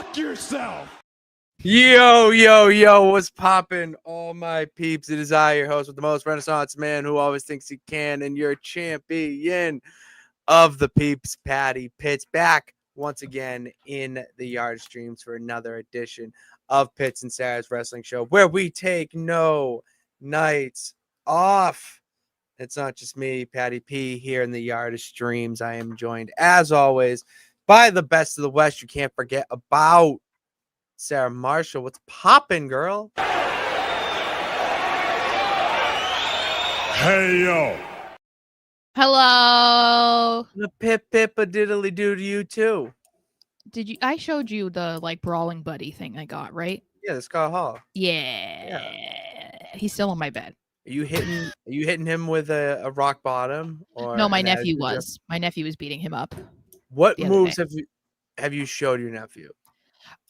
fuck yourself. Yo, yo, yo, what's poppin', all my peeps? It is I, your host with the most Renaissance man who always thinks he can, and your champion of the peeps, Patty Pitts, back once again in the Yard Streams for another edition of Pitts and Sara's Wrestling Show, where we take no nights off. It's not just me, Patty P, here in the Yard of Streams. I am joined, as always, by the best of the West. You can't forget about Sara Marshall. What's poppin', girl? Hey, yo. Hello. The pip a diddly do to you too. Did you? I showed you the brawling buddy thing I got, right? Yeah, the Scott Hall. Yeah. He's still on my bed. Are you hitting him with a rock bottom? Or No, my nephew was. My nephew was beating him up. What moves have you showed your nephew?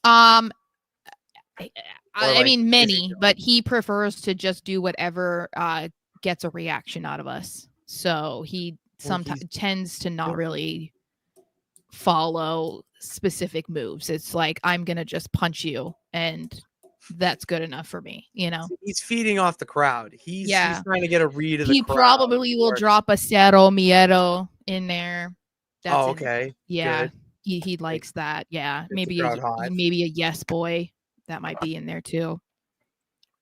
I like, mean many, but he prefers to just do whatever gets a reaction out of us. So he sometimes tends to not really follow specific moves. It's like, I'm gonna just punch you, and that's good enough for me, you know. He's feeding off the crowd. He's trying to get a read of the crowd. He probably will drop a Cero Miedo in there. That's okay. Yeah. Good. He likes that. Yeah. Maybe a yes boy that might be in there too.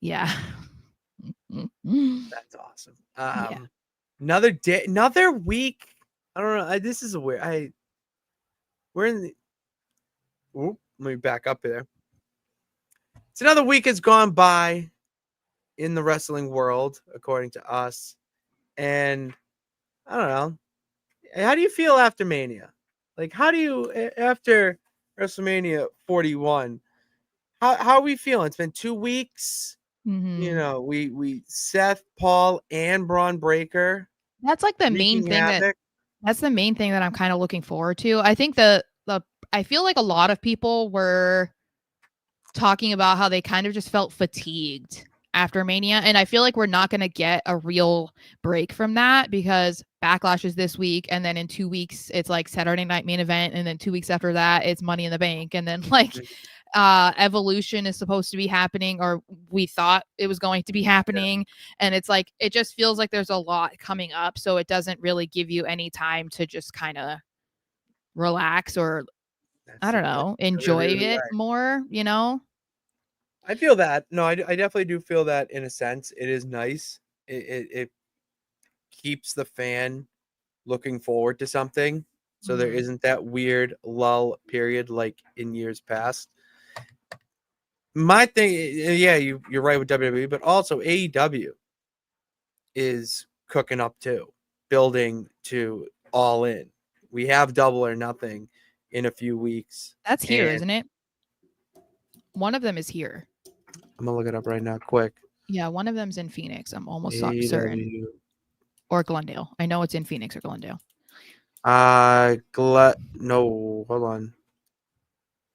Yeah. That's awesome. Another day, another week. I don't know. This is a weird. We're in the. Let me back up there. It's another week has gone by in the wrestling world, according to us, and I don't know. How do you feel after Mania? Like, how do you after WrestleMania 41? How are we feeling? It's been 2 weeks. Mm-hmm. You know, we Seth, Paul, and Braun Breaker. That's like the main thing that's the main thing that I'm kind of looking forward to. I think I feel like a lot of people were talking about how they kind of just felt fatigued after Mania, and I feel like we're not going to get a real break from that because Backlash is this week, and then in 2 weeks it's like Saturday Night Main Event, and then 2 weeks after that it's Money in the Bank, and then Evolution is supposed to be happening, or we thought it was going to be happening, and it's like it just feels like there's a lot coming up, so it doesn't really give you any time to just kind of relax or I don't know, enjoy it more, you know. I feel that. No, I definitely do feel that in a sense. It is nice. It keeps the fan looking forward to something. So there isn't that weird lull period like in years past. My thing, yeah, you're right with WWE, but also AEW is cooking up too, building to All In. We have Double or Nothing in a few weeks. That's here, isn't it? One of them is here. I'm gonna look it up right now, quick. Yeah, one of them's in Phoenix. I'm almost certain. Or Glendale. I know it's in Phoenix or Glendale. No, hold on.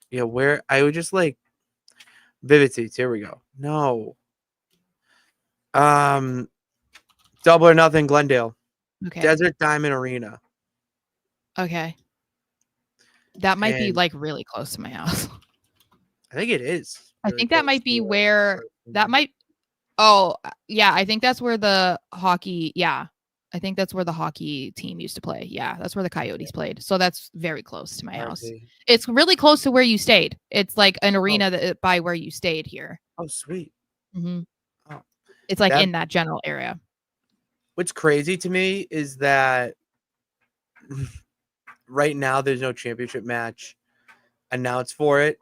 Yeah, where I would just like Vivid Seats. Here we go. No. Double or Nothing, Glendale. Okay. Desert Diamond Arena. Okay. That might be like really close to my house. I think it is. I think that might be where that might. Oh, yeah. I think that's where the hockey. Yeah. I think that's where the hockey team used to play. Yeah. That's where the Coyotes played. So that's very close to my house. It's really close to where you stayed. It's like an arena that by where you stayed here. Oh, sweet. Mm-hmm. Oh. It's like in that general area. What's crazy to me is that right now there's no championship match announced for it.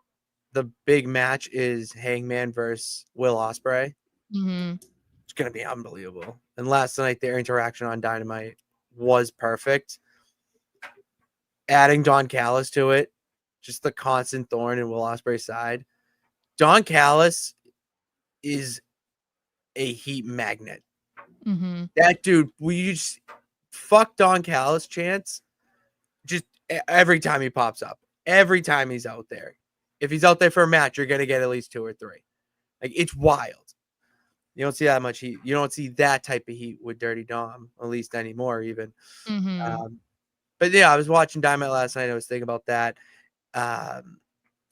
The big match is Hangman versus Will Ospreay. Mm-hmm. It's going to be unbelievable. And last night, their interaction on Dynamite was perfect. Adding Don Callis to it, just the constant thorn in Will Ospreay's side. Don Callis is a heat magnet. Mm-hmm. That dude, we just fuck Don Callis chance just every time he pops up. Every time he's out there. If he's out there for a match, you're going to get at least 2 or 3. Like, it's wild. You don't see that much heat. You don't see that type of heat with Dirty Dom, at least anymore, even. Mm-hmm. But yeah, I was watching Dynamite last night. I was thinking about that.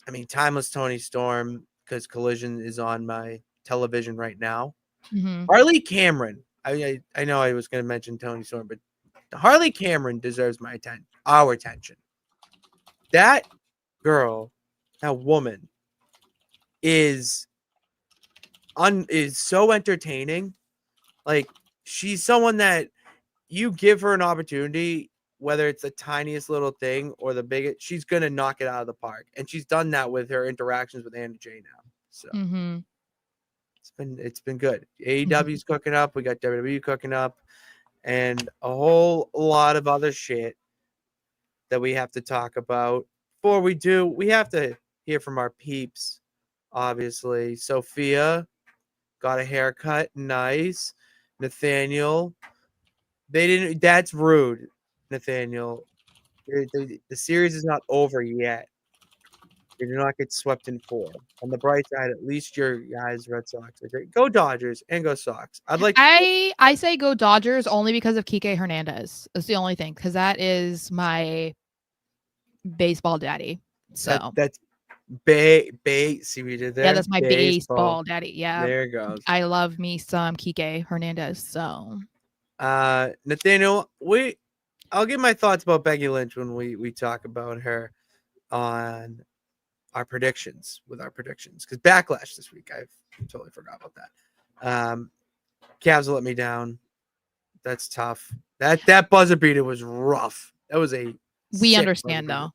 I mean, Timeless Tony Storm, because Collision is on my television right now. Mm-hmm. Harley Cameron. I know I was going to mention Tony Storm, but Harley Cameron deserves our attention. That girl, that woman, is so entertaining. Like, she's someone that you give her an opportunity, whether it's the tiniest little thing or the biggest, she's gonna knock it out of the park. And she's done that with her interactions with Anna Jay now. So it's been good. AEW's cooking up. We got WWE cooking up, and a whole lot of other shit that we have to talk about. Before we do, we have to hear from our peeps. Obviously, Sophia got a haircut, nice. Nathaniel, they didn't. That's rude, Nathaniel. The series is not over yet. You do not get swept in 4. On the bright side, at least your guys, Red Sox, are great. Go Dodgers and go Sox. I say go Dodgers only because of Kike Hernandez. That's the only thing, because that is my baseball daddy. So that's see what you did there? Yeah, that's my baseball daddy. Yeah. There it goes. I love me some Kike Hernandez. So Nathaniel, I'll give my thoughts about Becky Lynch when we talk about her on our predictions, because Backlash this week, I totally forgot about that. Cavs let me down. That's tough. That buzzer beater was rough. That was we understand though.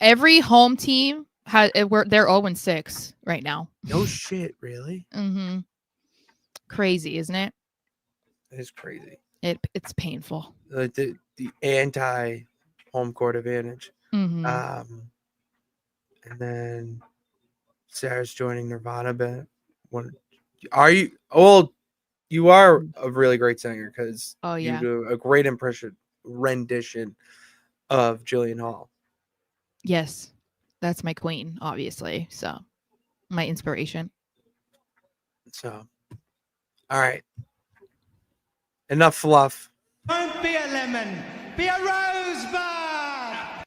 Every home team they're 0-6 right now. No shit, really? Mm-hmm. Crazy, isn't it? It is crazy. It's painful. The anti home court advantage. Mm-hmm. And then Sarah's joining Nirvana. But are you? Well, you are a really great singer because you do a great rendition of Jillian Hall. Yes, that's my queen, obviously. So my inspiration. So, all right. Enough fluff. Don't be a lemon, be a rosebud.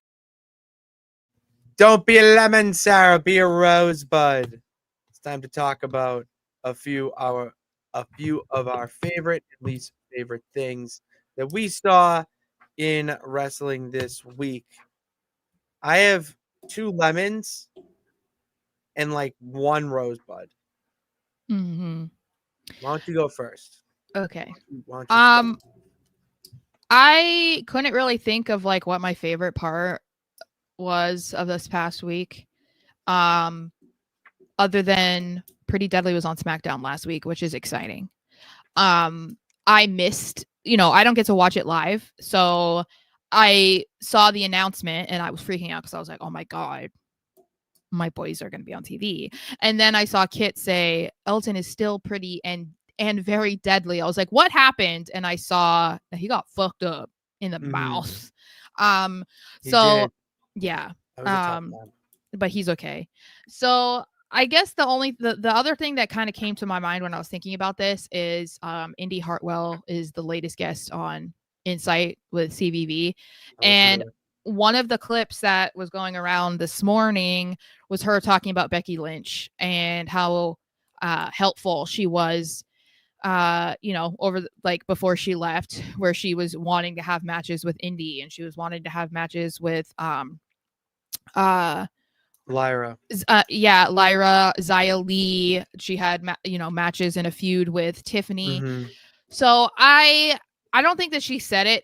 Don't be a lemon, Sarah. Be a rosebud. It's time to talk about a few of our favorite and least favorite things that we saw in wrestling this week. I have 2 lemons and like 1 rosebud. Mm-hmm. Why don't you go first? Okay. I couldn't really think of like what my favorite part was of this past week. Other than Pretty Deadly was on SmackDown last week, which is exciting. I missed, I don't get to watch it live. So I saw the announcement and I was freaking out because I was like, oh my God, my boys are going to be on TV. And then I saw Kit say, Elton is still pretty and very deadly. I was like, what happened? And I saw that he got fucked up in the mouth. Yeah. But he's okay. So I guess the other thing that kind of came to my mind when I was thinking about this is Indy Hartwell is the latest guest on Insight with CVV. And one of the clips that was going around this morning was her talking about Becky Lynch and how helpful she was, over before she left, where she was wanting to have matches with Indy and she was wanting to have matches with Lyra. Lyra, Xia Li. She had matches in a feud with Tiffany. Mm-hmm. So I don't think that she said it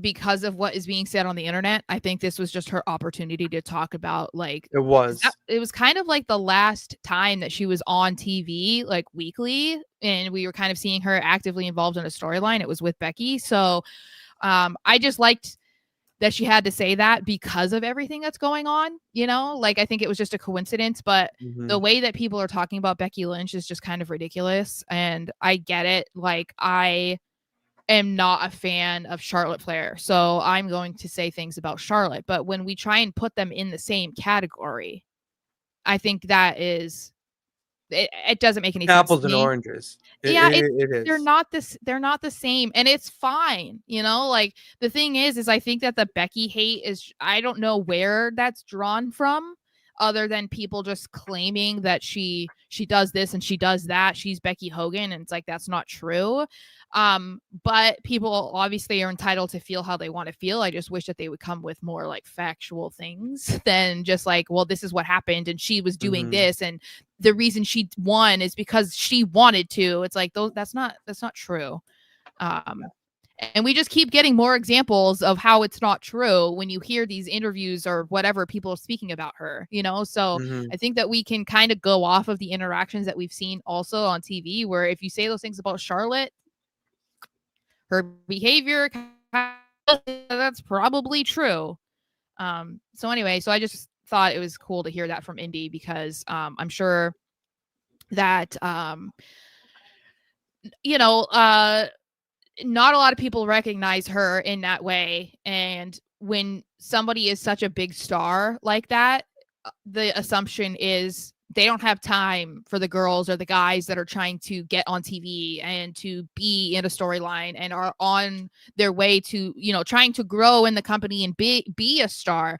because of what is being said on the internet. I think this was just her opportunity to talk about it was kind of like the last time that she was on TV weekly, and we were kind of seeing her actively involved in a storyline. It was with Becky. So I just liked that she had to say that because of everything that's going on, I think it was just a coincidence, but the way that people are talking about Becky Lynch is just kind of ridiculous. And I get it. I am not a fan of Charlotte Flair, so I'm going to say things about Charlotte, but when we try and put them in the same category, I think that is it doesn't make any sense. Apples and oranges. It is. They're not the same, and it's fine. The thing is I think that the Becky hate is, I don't know where that's drawn from. other than people just claiming that she does this and she does that. She's Becky Hogan, and it's like that's not true. But people obviously are entitled to feel how they want to feel. I just wish that they would come with more like factual things than just like, well, this is what happened and she was doing this, and the reason she won is because she wanted to. It's like that's not true. And we just keep getting more examples of how it's not true when you hear these interviews or whatever people are speaking about her, you know? So I think that we can kind of go off of the interactions that we've seen also on TV, where if you say those things about Charlotte, her behavior, that's probably true. So anyway, so I just thought it was cool to hear that from Indy, because I'm sure that, you know, not a lot of people recognize her in that way. And when somebody is such a big star like that, the assumption is they don't have time for the girls or the guys that are trying to get on TV and to be in a storyline and are on their way to, you know, trying to grow in the company and be a star.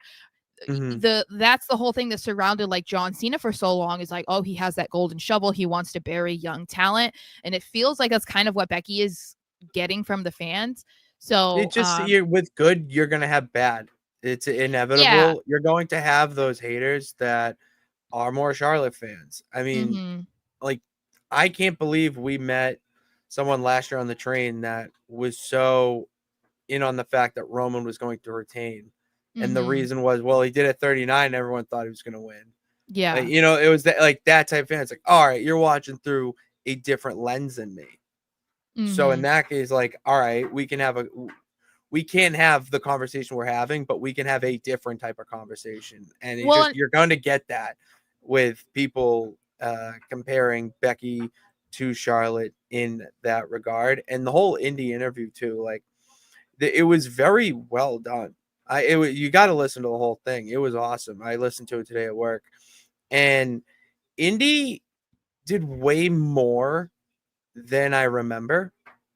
That's the whole thing that surrounded like John Cena for so long, is like, oh, he has that golden shovel, he wants to bury young talent. And it feels like that's kind of what Becky is getting from the fans. So it just with good, you're gonna have bad. It's inevitable. Yeah. You're going to have those haters that are more Charlotte fans. I mean, like, I can't believe we met someone last year on the train that was so in on the fact that Roman was going to retain. And the reason was, well, he did at 39. Everyone thought he was going to win. Yeah. Like, you know, it was that, like, that type of fan. It's like, all right, you're watching through a different lens than me. So in that case, like, all right, we can't have the conversation we're having, but we can have a different type of conversation. And you're going to get that with people comparing Becky to Charlotte in that regard. And the whole Indy interview too, like, it was very well done. You got to listen to the whole thing. It was awesome. I listened to it today at work, and Indy did way more than I remember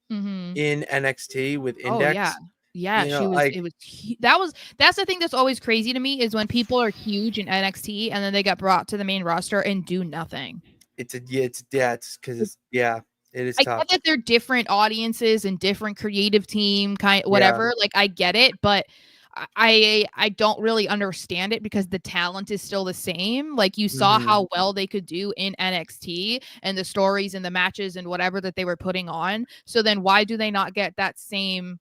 in NXT with Index. Oh yeah, you know, she was like, that's the thing that's always crazy to me, is when people are huge in NXT and then they get brought to the main roster and do nothing. It's because it is tough. I get that they're different audiences and different creative team whatever. Like, I get it, but I don't really understand it, because the talent is still the same. Like, you saw how well they could do in NXT and the stories and the matches and whatever that they were putting on. So then why do they not get that same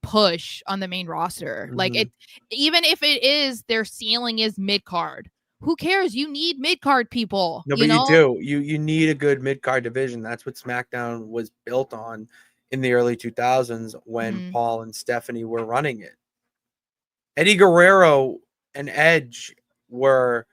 push on the main roster? Like, it, even if it is their ceiling is mid-card, who cares? You need mid-card people. No, but you do. You need a good mid-card division. That's what SmackDown was built on in the early 2000s when Paul and Stephanie were running it. Eddie Guerrero and Edge were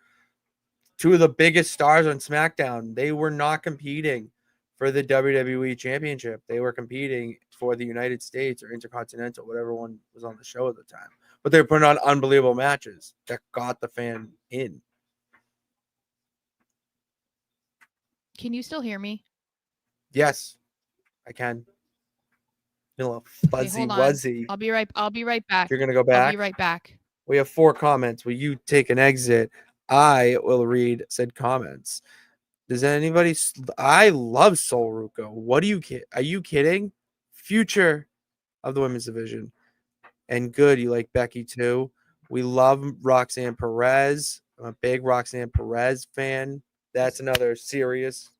two of the biggest stars on SmackDown. They were not competing for the WWE Championship. They were competing for the United States or Intercontinental, whatever one was on the show at the time. But they were putting on unbelievable matches that got the fan in. Can you still hear me? Yes, I can. A little fuzzy wuzzy. I'll be right back. You're gonna go back? I'll be right back. We have 4 comments. Will you take an exit? I will read said comments. Does anybody? I love Sol Ruco. What do you are you kidding? Future of the women's division. And good, you like Becky too. We love Roxanne Perez. I'm a big Roxanne Perez fan. That's another serious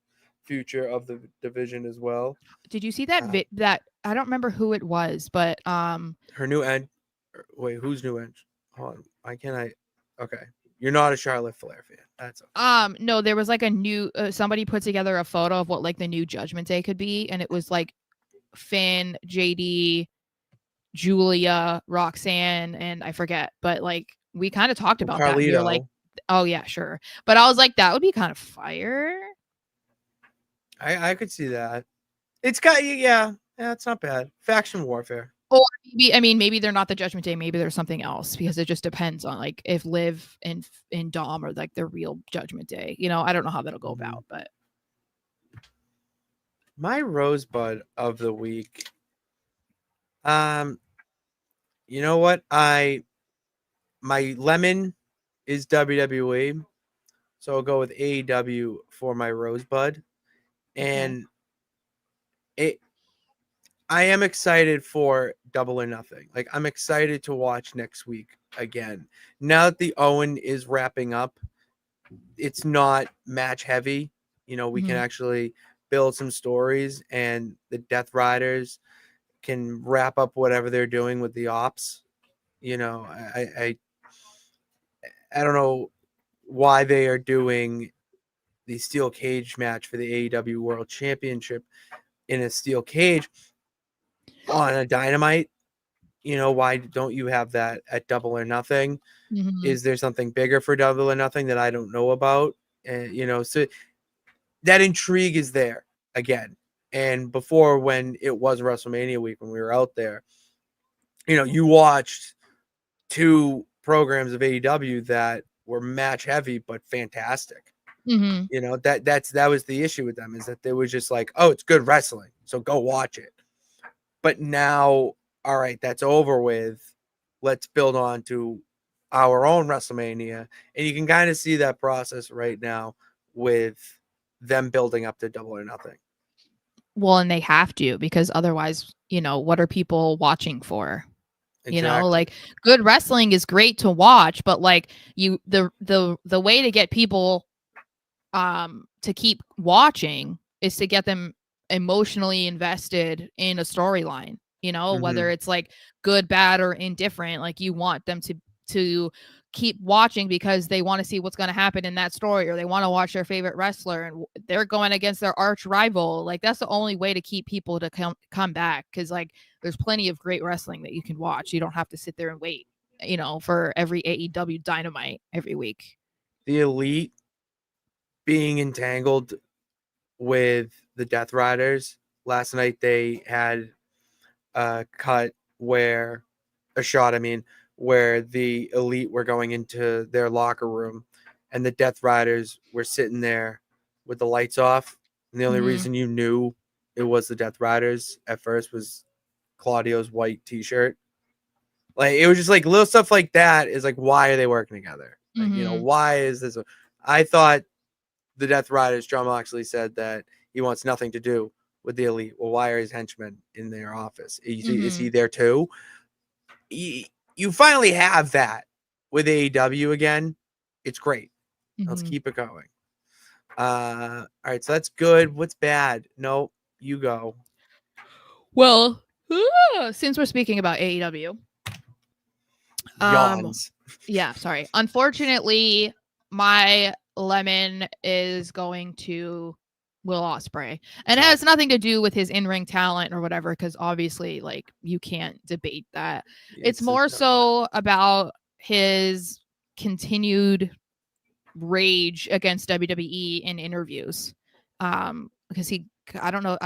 future of the division as well. Did you see that that I don't remember who it was, but her new end. Wait, who's new end? Hold on. Why can't I? Okay, you're not a Charlotte Flair fan. That's okay. No, there was like a new somebody put together a photo of what like the new Judgment Day could be, and it was like Finn, JD, Julia, Roxanne, and I forget, but like we kind of talked about that. You're like, oh yeah, sure, but I was like, that would be kind of fire. I could see that. It's got it's not bad. Faction warfare. Or maybe they're not the Judgment Day. Maybe there's something else, because it just depends on like if Liv and Dom are like the real Judgment Day. You know, I don't know how that'll go about, but my rosebud of the week. You know what? My lemon is WWE. So I'll go with AEW for my Rosebud. And I am excited for Double or Nothing. Like, I'm excited to watch next week again. Now that the Owen is wrapping up, it's not match heavy. You know, we can actually build some stories, and the Death Riders can wrap up whatever they're doing with the ops. You know, I don't know why they are doing the steel cage match for the AEW World Championship in a steel cage on a Dynamite. You know, why don't you have that at Double or Nothing? Is there something bigger for Double or Nothing that I don't know about? And, you know, so that intrigue is there again. And before, when it was WrestleMania week, when we were out there, you know, you watched 2 programs of AEW that were match heavy but fantastic. You know, that was the issue with them, is that they was just like, oh, it's good wrestling, so go watch it. But now, all right, that's over with. Let's build on to our own WrestleMania. And you can kind of see that process right now with them building up to Double or Nothing. Well, and they have to, because otherwise, you know, what are people watching for? Exactly. You know, like, good wrestling is great to watch, but like, the way to get people to keep watching is to get them emotionally invested in a storyline, you know, whether it's like good, bad, or indifferent. Like, you want them to keep watching because they want to see what's going to happen in that story, or they want to watch their favorite wrestler and they're going against their arch rival. Like, that's the only way to keep people to come back, because like, there's plenty of great wrestling that you can watch. You don't have to sit there and wait, you know, for every AEW Dynamite every week. The Elite being entangled with the Death Riders. Last night they had a shot, where the Elite were going into their locker room and the Death Riders were sitting there with the lights off. And the only reason you knew it was the Death Riders at first was Claudio's white t-shirt. Like, it was just like little stuff like that is like, why are they working together? Like, you know, why is this? I thought the Death Riders, John Moxley said that he wants nothing to do with the Elite. Well, why are his henchmen in their office? Is he there too? You finally have that with AEW again. It's great. Let's keep it going. All right, so that's good. What's bad? No, you go. Well, since we're speaking about AEW, yawns. Yeah, sorry. Unfortunately, my lemon is going to Will Ospreay, and it has nothing to do with his in-ring talent or whatever, because obviously, like, you can't debate that. It's more so about his continued rage against WWE in interviews, because I don't know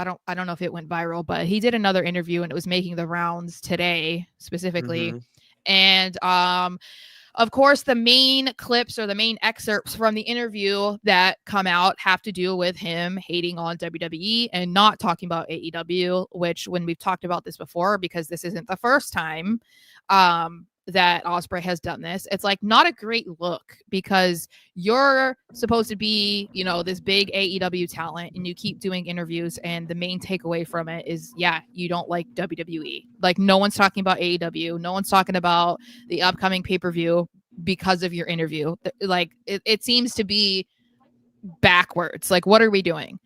if it went viral, but he did another interview and it was making the rounds today specifically. And of course, the main clips or the main excerpts from the interview that come out have to do with him hating on WWE and not talking about AEW, which, when we've talked about this before, because this isn't the first time that Ospreay has done this, it's like not a great look, because you're supposed to be, you know, this big AEW talent, and you keep doing interviews, and the main takeaway from it is, yeah, you don't like WWE. Like, no one's talking about AEW, no one's talking about the upcoming pay-per-view because of your interview. Like, it seems to be backwards. Like, what are we doing?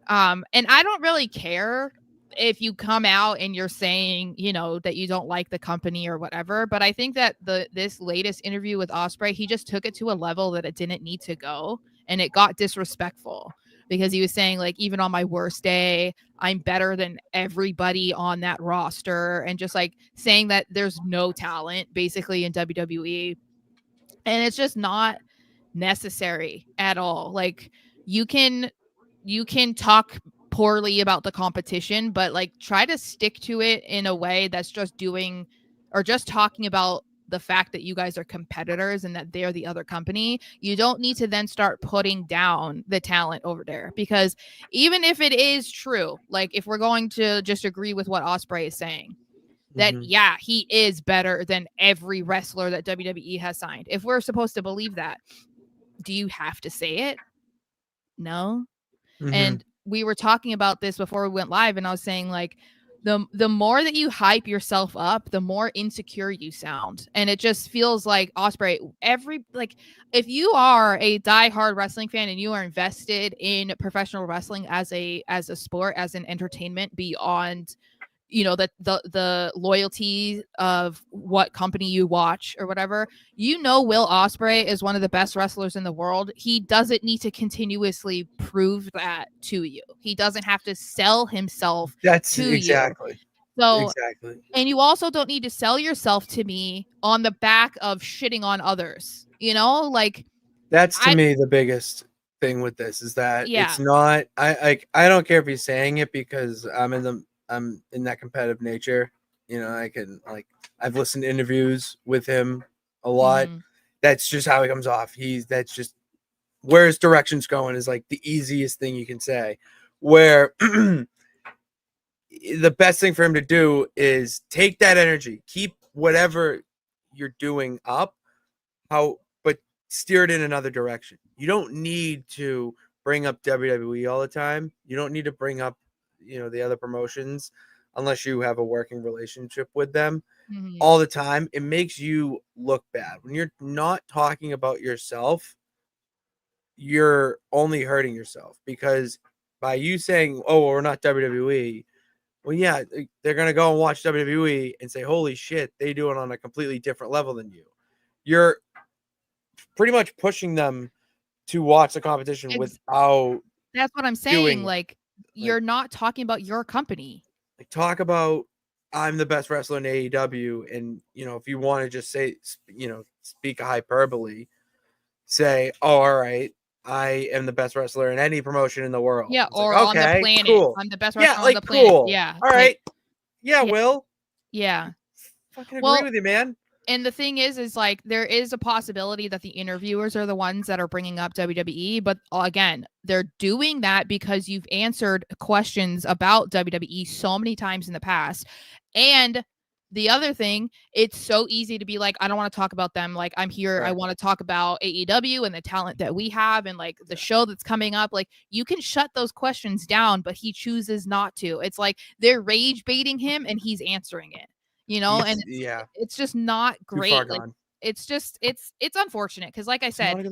And I don't really care if you come out and you're saying, you know, that you don't like the company or whatever, but I think that this latest interview with Ospreay, he just took it to a level that it didn't need to go, and it got disrespectful, because he was saying, like, even on my worst day, I'm better than everybody on that roster, and just like saying that there's no talent basically in WWE, and it's just not necessary at all. Like, you can talk poorly about the competition, but like, try to stick to it in a way that's just doing, or just talking about the fact that you guys are competitors and that they're the other company. You don't need to then start putting down the talent over there, because even if it is true, like, if we're going to just agree with what Ospreay is saying, that, yeah, he is better than every wrestler that WWE has signed. If we're supposed to believe that, do you have to say it? No. And we were talking about this before we went live, and I was saying, like, the more that you hype yourself up, the more insecure you sound. And it just feels like Ospreay, if you are a diehard wrestling fan and you are invested in professional wrestling as a sport, as an entertainment beyond, you know, the loyalty of what company you watch or whatever, you know, Will Ospreay is one of the best wrestlers in the world. He doesn't need to continuously prove that to you. He doesn't have to sell himself to exactly you. So exactly. And you also don't need to sell yourself to me on the back of shitting on others, you know, like, that's to me the biggest thing with this is that it's not, I don't care if he's saying it, because I'm in that competitive nature. You know, I've listened to interviews with him a lot. That's just how he comes off. That's just where his direction's going is like the easiest thing you can say. Where the best thing for him to do is take that energy, keep whatever you're doing up, but steer it in another direction. You don't need to bring up WWE all the time. You don't need to bring up, you know, the other promotions unless you have a working relationship with them all the time. It makes you look bad. When you're not talking about yourself, you're only hurting yourself, because by you saying, oh, well, we're not WWE, well, yeah, they're going to go and watch WWE and say, holy shit, they do it on a completely different level than you. You're pretty much pushing them to watch the competition without. That's what I'm saying. Like, you're not talking about your company. Like, talk about, I'm the best wrestler in AEW. And, you know, if you want to just say, you know, speak a hyperbole, say, oh, all right, I am the best wrestler in any promotion in the world. Yeah, it's or like, on the planet. Cool. I'm the best wrestler on the planet. Cool. Yeah. All right. Yeah, Will. Yeah. Fucking agree with you, man. And the thing is like, there is a possibility that the interviewers are the ones that are bringing up WWE. But again, they're doing that because you've answered questions about WWE so many times in the past. And the other thing, it's so easy to be like, I don't want to talk about them. Like, I'm here. Right. I want to talk about AEW and the talent that we have and like the show that's coming up. Like, you can shut those questions down, but he chooses not to. It's like they're rage baiting him and he's answering it. You know, and it's just not great. Like, it's unfortunate because, like I said,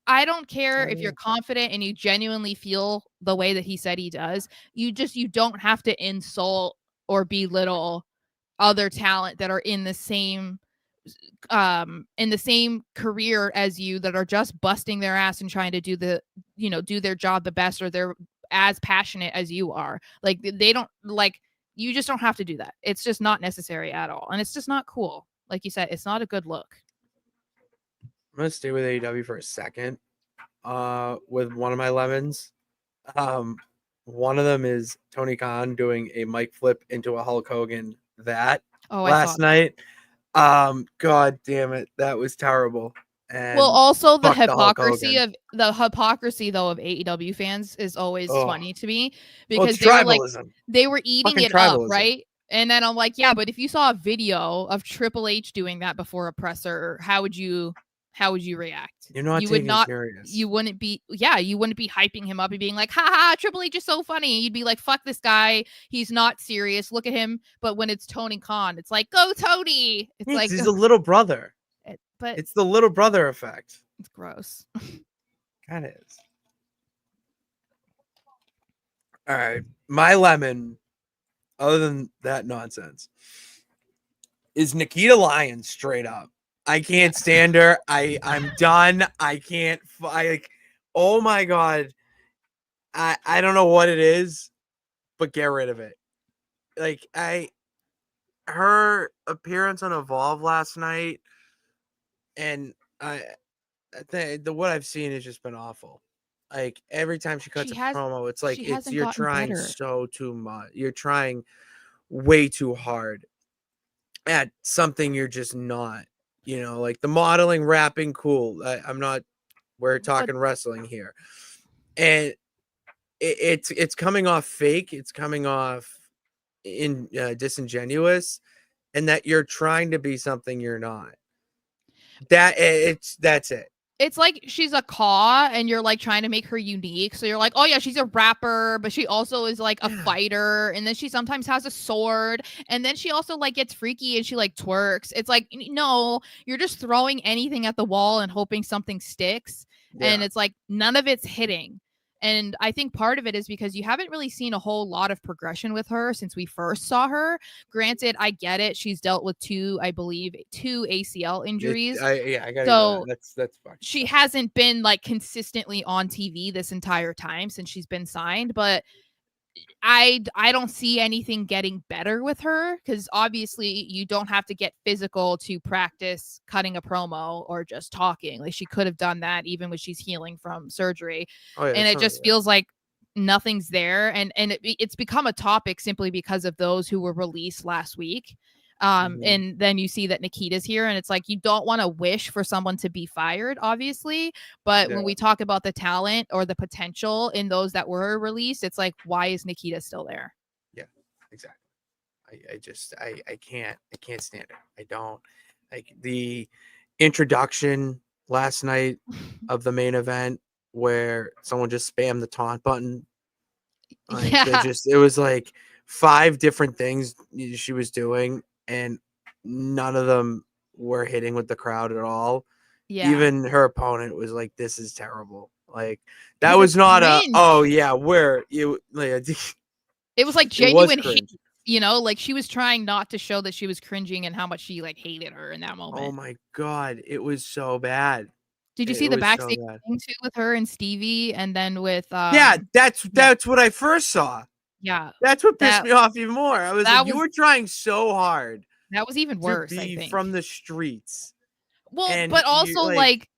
I don't care if you're confident and you genuinely feel the way that he said he does. You don't have to insult or belittle other talent that are in the same career as you, that are just busting their ass and trying to do their job the best, or they're as passionate as you are. Like, they don't like. You just don't have to do that. It's just not necessary at all. And it's just not cool. Like you said, it's not a good look. I'm going to stay with AEW for a second with one of my lemons. One of them is Tony Khan doing a mic flip into a Hulk Hogan last night. God damn it. That was terrible. And well, also the hypocrisy of though of AEW fans is always funny to me, because they were eating it up, right? And then I'm like, yeah, but if you saw a video of Triple H doing that before a presser, how would you react? You're not taking it serious. You wouldn't be hyping him up and being like, ha, Triple H is so funny. You'd be like, fuck this guy. He's not serious. Look at him. But when it's Tony Khan, it's like, go Tony. It's like, he's a little brother. But it's the little brother effect. It's gross. Kind of is. All right. My lemon, other than that nonsense, is Nikita Lyons straight up. I can't stand her. I'm done. I can't. Oh my God. I don't know what it is, but get rid of it. Like, her appearance on Evolve last night, and I think what I've seen has just been awful. Like, every time she cuts a promo, it's like you're trying so too much. You're trying way too hard at something you're just not. You know, like the modeling, rapping, cool. We're talking wrestling here, and it's coming off fake. It's coming off disingenuous. and that you're trying to be something you're not. That's it. It's like she's a Kaw and you're like trying to make her unique. So you're like, oh yeah, she's a rapper, but she also is like a fighter. And then she sometimes has a sword. And then she also like gets freaky and she like twerks. It's like, no, you're just throwing anything at the wall and hoping something sticks. Yeah. And it's like none of it's hitting. And I think part of it is because you haven't really seen a whole lot of progression with her since we first saw her. Granted, I get it. She's dealt with two ACL injuries. I got so that's fine. She hasn't been like consistently on TV this entire time since she's been signed, but I don't see anything getting better with her because obviously you don't have to get physical to practice cutting a promo or just talking. Like she could have done that even when she's healing from surgery. Oh, yeah, and it just feels like nothing's there. And it's become a topic simply because of those who were released last week. And then you see that Nikita's here and it's like, you don't want to wish for someone to be fired, obviously. But when we talk about the talent or the potential in those that were released, it's like, why is Nikita still there? Yeah, exactly. I can't stand it. I don't like the introduction last night of the main event where someone just spammed the taunt button. Like, it was like 5 different things she was doing. And none of them were hitting with the crowd at all. Yeah. Even her opponent was like, this is terrible. Like, that was not cringe. Where you like, it was like genuine hate, you know, like she was trying not to show that she was cringing and how much she like hated her in that moment. Oh my God. It was so bad. Did you see the backstage thing too with her and Stevie and then with that's what I first saw. Yeah, that's what pissed me off even more. I was like, you were trying so hard. That was even worse, to be I think. From the streets. Well, but also like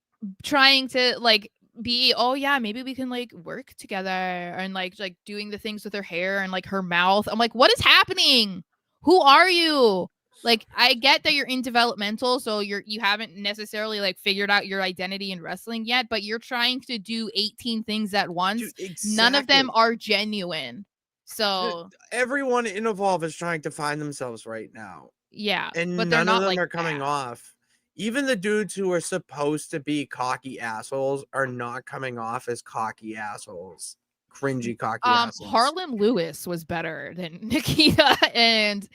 trying to like be, oh yeah, maybe we can like work together and like doing the things with her hair and like her mouth. I'm like, what is happening? Who are you? Like, I get that you're in developmental, so you haven't necessarily like figured out your identity in wrestling yet, but you're trying to do 18 things at once. Dude, exactly. None of them are genuine. So everyone in Evolve is trying to find themselves right now. Yeah. And but none of them are coming off. Even the dudes who are supposed to be cocky assholes are not coming off as cocky assholes. Cringy cocky assholes. Harlem Lewis was better than Nikita, and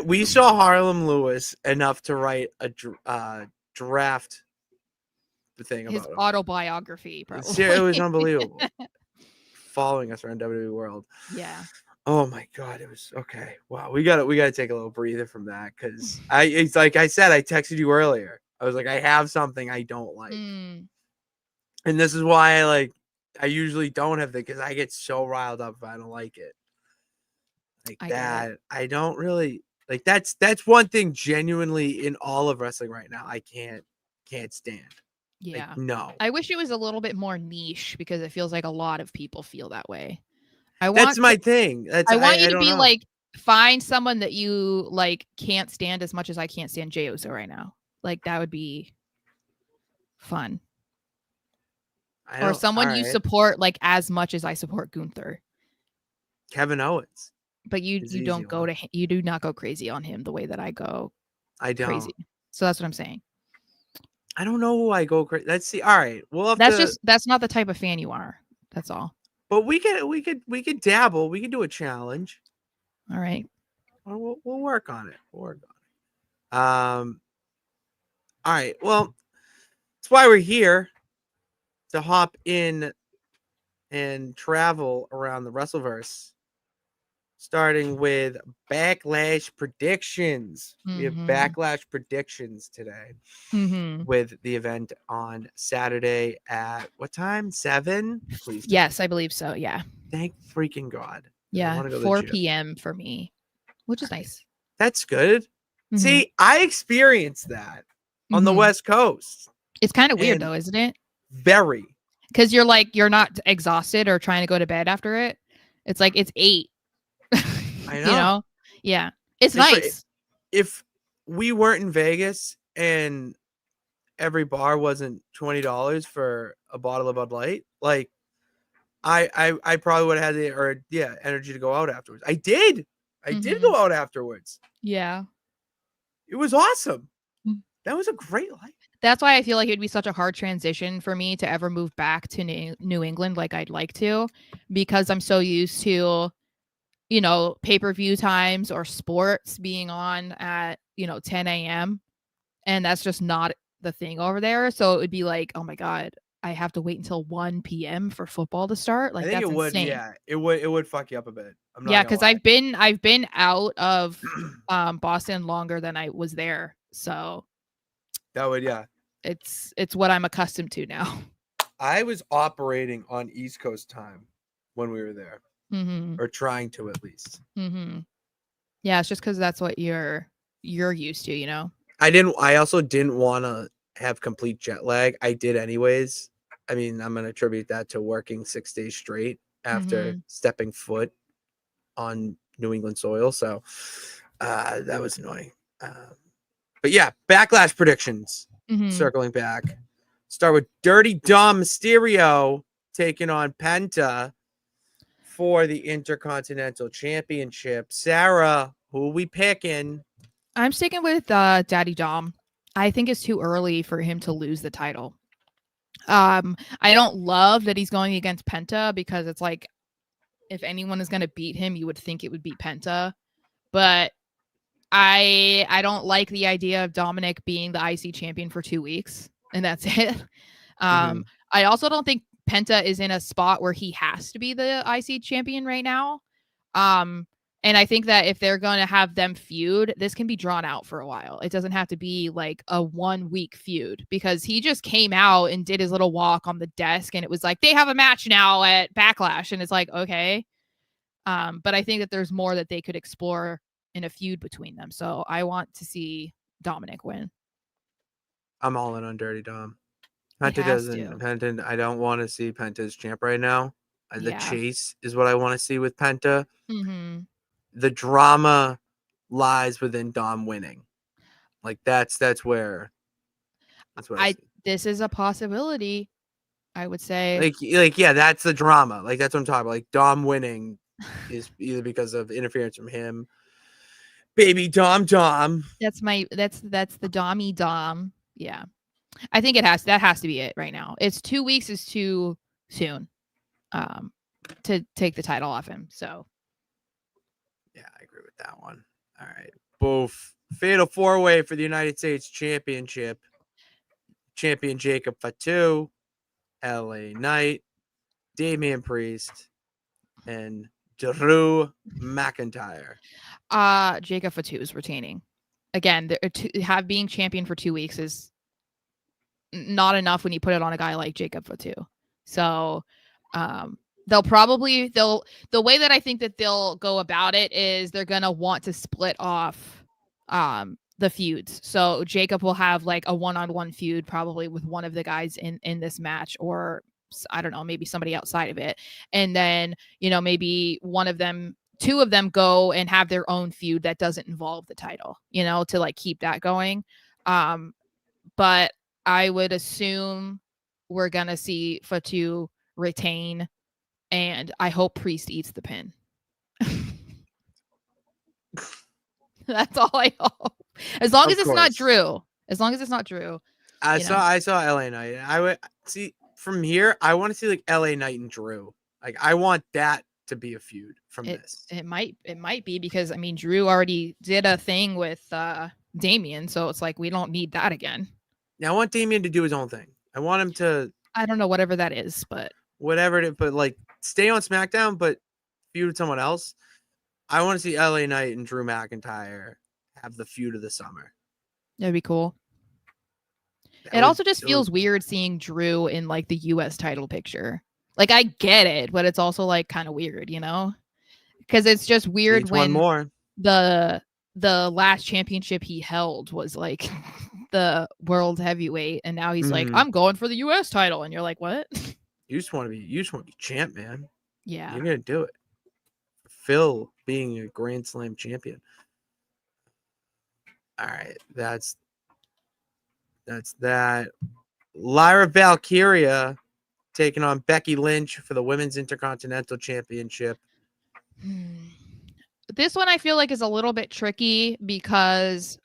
we saw Harlem Lewis enough to write a draft thing about his him. Autobiography, probably. It was unbelievable. Following us around WWE World. Yeah. Oh my God, it was okay. Wow, we gotta take a little breather from that because it's like I said, I texted you earlier. I was like, I have something I don't like, and this is why I usually don't have that because I get so riled up if I don't like it. I don't really like. That's one thing genuinely in all of wrestling right now I can't stand. Yeah. Like, no. I wish it was a little bit more niche because it feels like a lot of people feel that way. That's my thing. I want you to be like, find someone that you like can't stand as much as I can't stand Jey Uso right now. Like that would be fun. Or someone you support like as much as I support Gunther. Kevin Owens. But you don't go to you do not go crazy on him the way that I go. I don't. Crazy. So that's what I'm saying. I don't know who I go crazy. Let's see. All right, that's not the type of fan you are. That's all. But we could dabble. We could do a challenge. All right. We'll work on it. All right. Well, that's why we're here to hop in and travel around the Wrestleverse. Starting with Backlash predictions. We have Backlash predictions today with the event on Saturday at what time? 7? Please. Yes, I believe so. Yeah. Thank freaking God. Yeah. 4 p.m. for me, which is nice. That's good. See, I experienced that on the West Coast. It's kind of weird though, isn't it? Very. Because you're not exhausted or trying to go to bed after it. It's like it's 8. I know. You know? Yeah. It's nice. Like, if we weren't in Vegas and every bar wasn't $20 for a bottle of Bud Light, like I probably would have had the energy to go out afterwards. I did. I did go out afterwards. Yeah. It was awesome. That was a great life. That's why I feel like it would be such a hard transition for me to ever move back to New England like I'd like to, because I'm so used to, you know, pay-per-view times or sports being on at, you know, 10 a.m. And that's just not the thing over there. So it would be like, oh my God, I have to wait until 1 p.m. for football to start. Like, I think that's it would, insane. yeah. It would fuck you up a bit. I'm not Yeah, gonna because lie. I've been out of Boston longer than I was there. So that would, yeah. It's what I'm accustomed to now. I was operating on East Coast time when we were there, or trying to at least. Yeah, it's just because that's what you're used to, you know. I also didn't want to have complete jet lag. I did anyways. I mean, I'm gonna attribute that to working 6 days straight after stepping foot on New England soil. So that was annoying. But yeah, Backlash predictions. Circling back. Start with Dirty Dom Mysterio taking on Penta for the Intercontinental Championship. Sara, who are we picking? I'm sticking with Daddy Dom. I think it's too early for him to lose the title. I don't love that he's going against Penta, because it's like, if anyone is going to beat him, you would think it would be Penta. But I don't like the idea of Dominic being the IC champion for 2 weeks, and that's it. I also don't think Penta is in a spot where he has to be the IC champion right now. And I think that if they're going to have them feud, this can be drawn out for a while. It doesn't have to be like a 1 week feud, because he just came out and did his little walk on the desk and it was like, they have a match now at Backlash. And it's like, okay. But I think that there's more that they could explore in a feud between them. So I want to see Dominic win. I'm all in on Dirty Dom. Penta, I don't want to see Penta as champ right now. The chase is what I want to see with Penta. The drama lies within Dom winning. Like that's where this is a possibility, I would say. Like yeah, that's the drama. Like that's what I'm talking about. Like Dom winning is either because of interference from him. Baby Dom. That's the Dommy Dom. Yeah. I think that has to be it right now. It's 2 weeks is too soon to take the title off him. So yeah, I agree with that one. All right. Both fatal 4-way for the United States Championship. Champion Jacob Fatu, LA Knight, Damian Priest, and Drew McIntyre. Jacob Fatu is retaining. Again, being champion for 2 weeks is not enough when you put it on a guy like Jacob Fatu. So the way that I think that they'll go about it is they're gonna want to split off the feuds. So Jacob will have like a one-on-one feud probably with one of the guys in this match, or I don't know, maybe somebody outside of it. And then, you know, maybe two of them go and have their own feud that doesn't involve the title, you know, to like keep that going. But I would assume we're going to see Fatu retain, and I hope Priest eats the pin. That's all I hope. As long as it's not Drew. I saw LA Knight. I would see from here. I want to see like LA Knight and Drew. Like I want that to be a feud from this. It might be, because I mean Drew already did a thing with Damian, so it's like we don't need that again. Now I want Damian to do his own thing. I want him to, I don't know, whatever that is, but whatever it is, but like stay on SmackDown, but feud with someone else. I want to see LA Knight and Drew McIntyre have the feud of the summer. That'd be cool. It also just feels weird seeing Drew in like the US title picture. Like I get it, but it's also like kind of weird, you know? Because it's just weird when the last championship he held was like the world heavyweight, and now he's like, I'm going for the US title, and you're like, what? You just want to be champ, man. Yeah, you're gonna do it. Phil being a Grand Slam champion. All right, that's that. Lyra Valkyria taking on Becky Lynch for the Women's Intercontinental Championship. This one I feel like is a little bit tricky because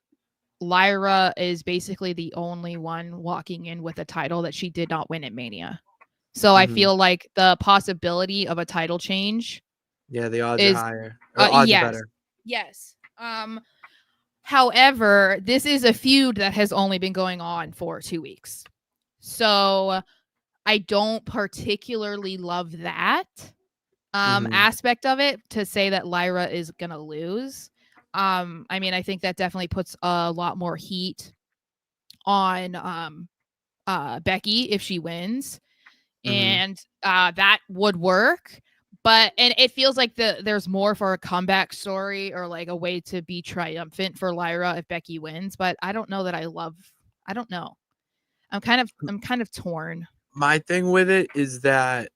Lyra is basically the only one walking in with a title that she did not win at Mania. So I feel like the possibility of a title change. Yeah, the odds are higher. Odds are better. Yes. However, this is a feud that has only been going on for 2 weeks. So I don't particularly love that aspect of it, to say that Lyra is going to lose. I mean, I think that definitely puts a lot more heat on Becky if she wins. And that would work. But and it feels like there's more for a comeback story or like a way to be triumphant for Lyra if Becky wins. But I don't know that I don't know. I'm kind of torn. My thing with it is that,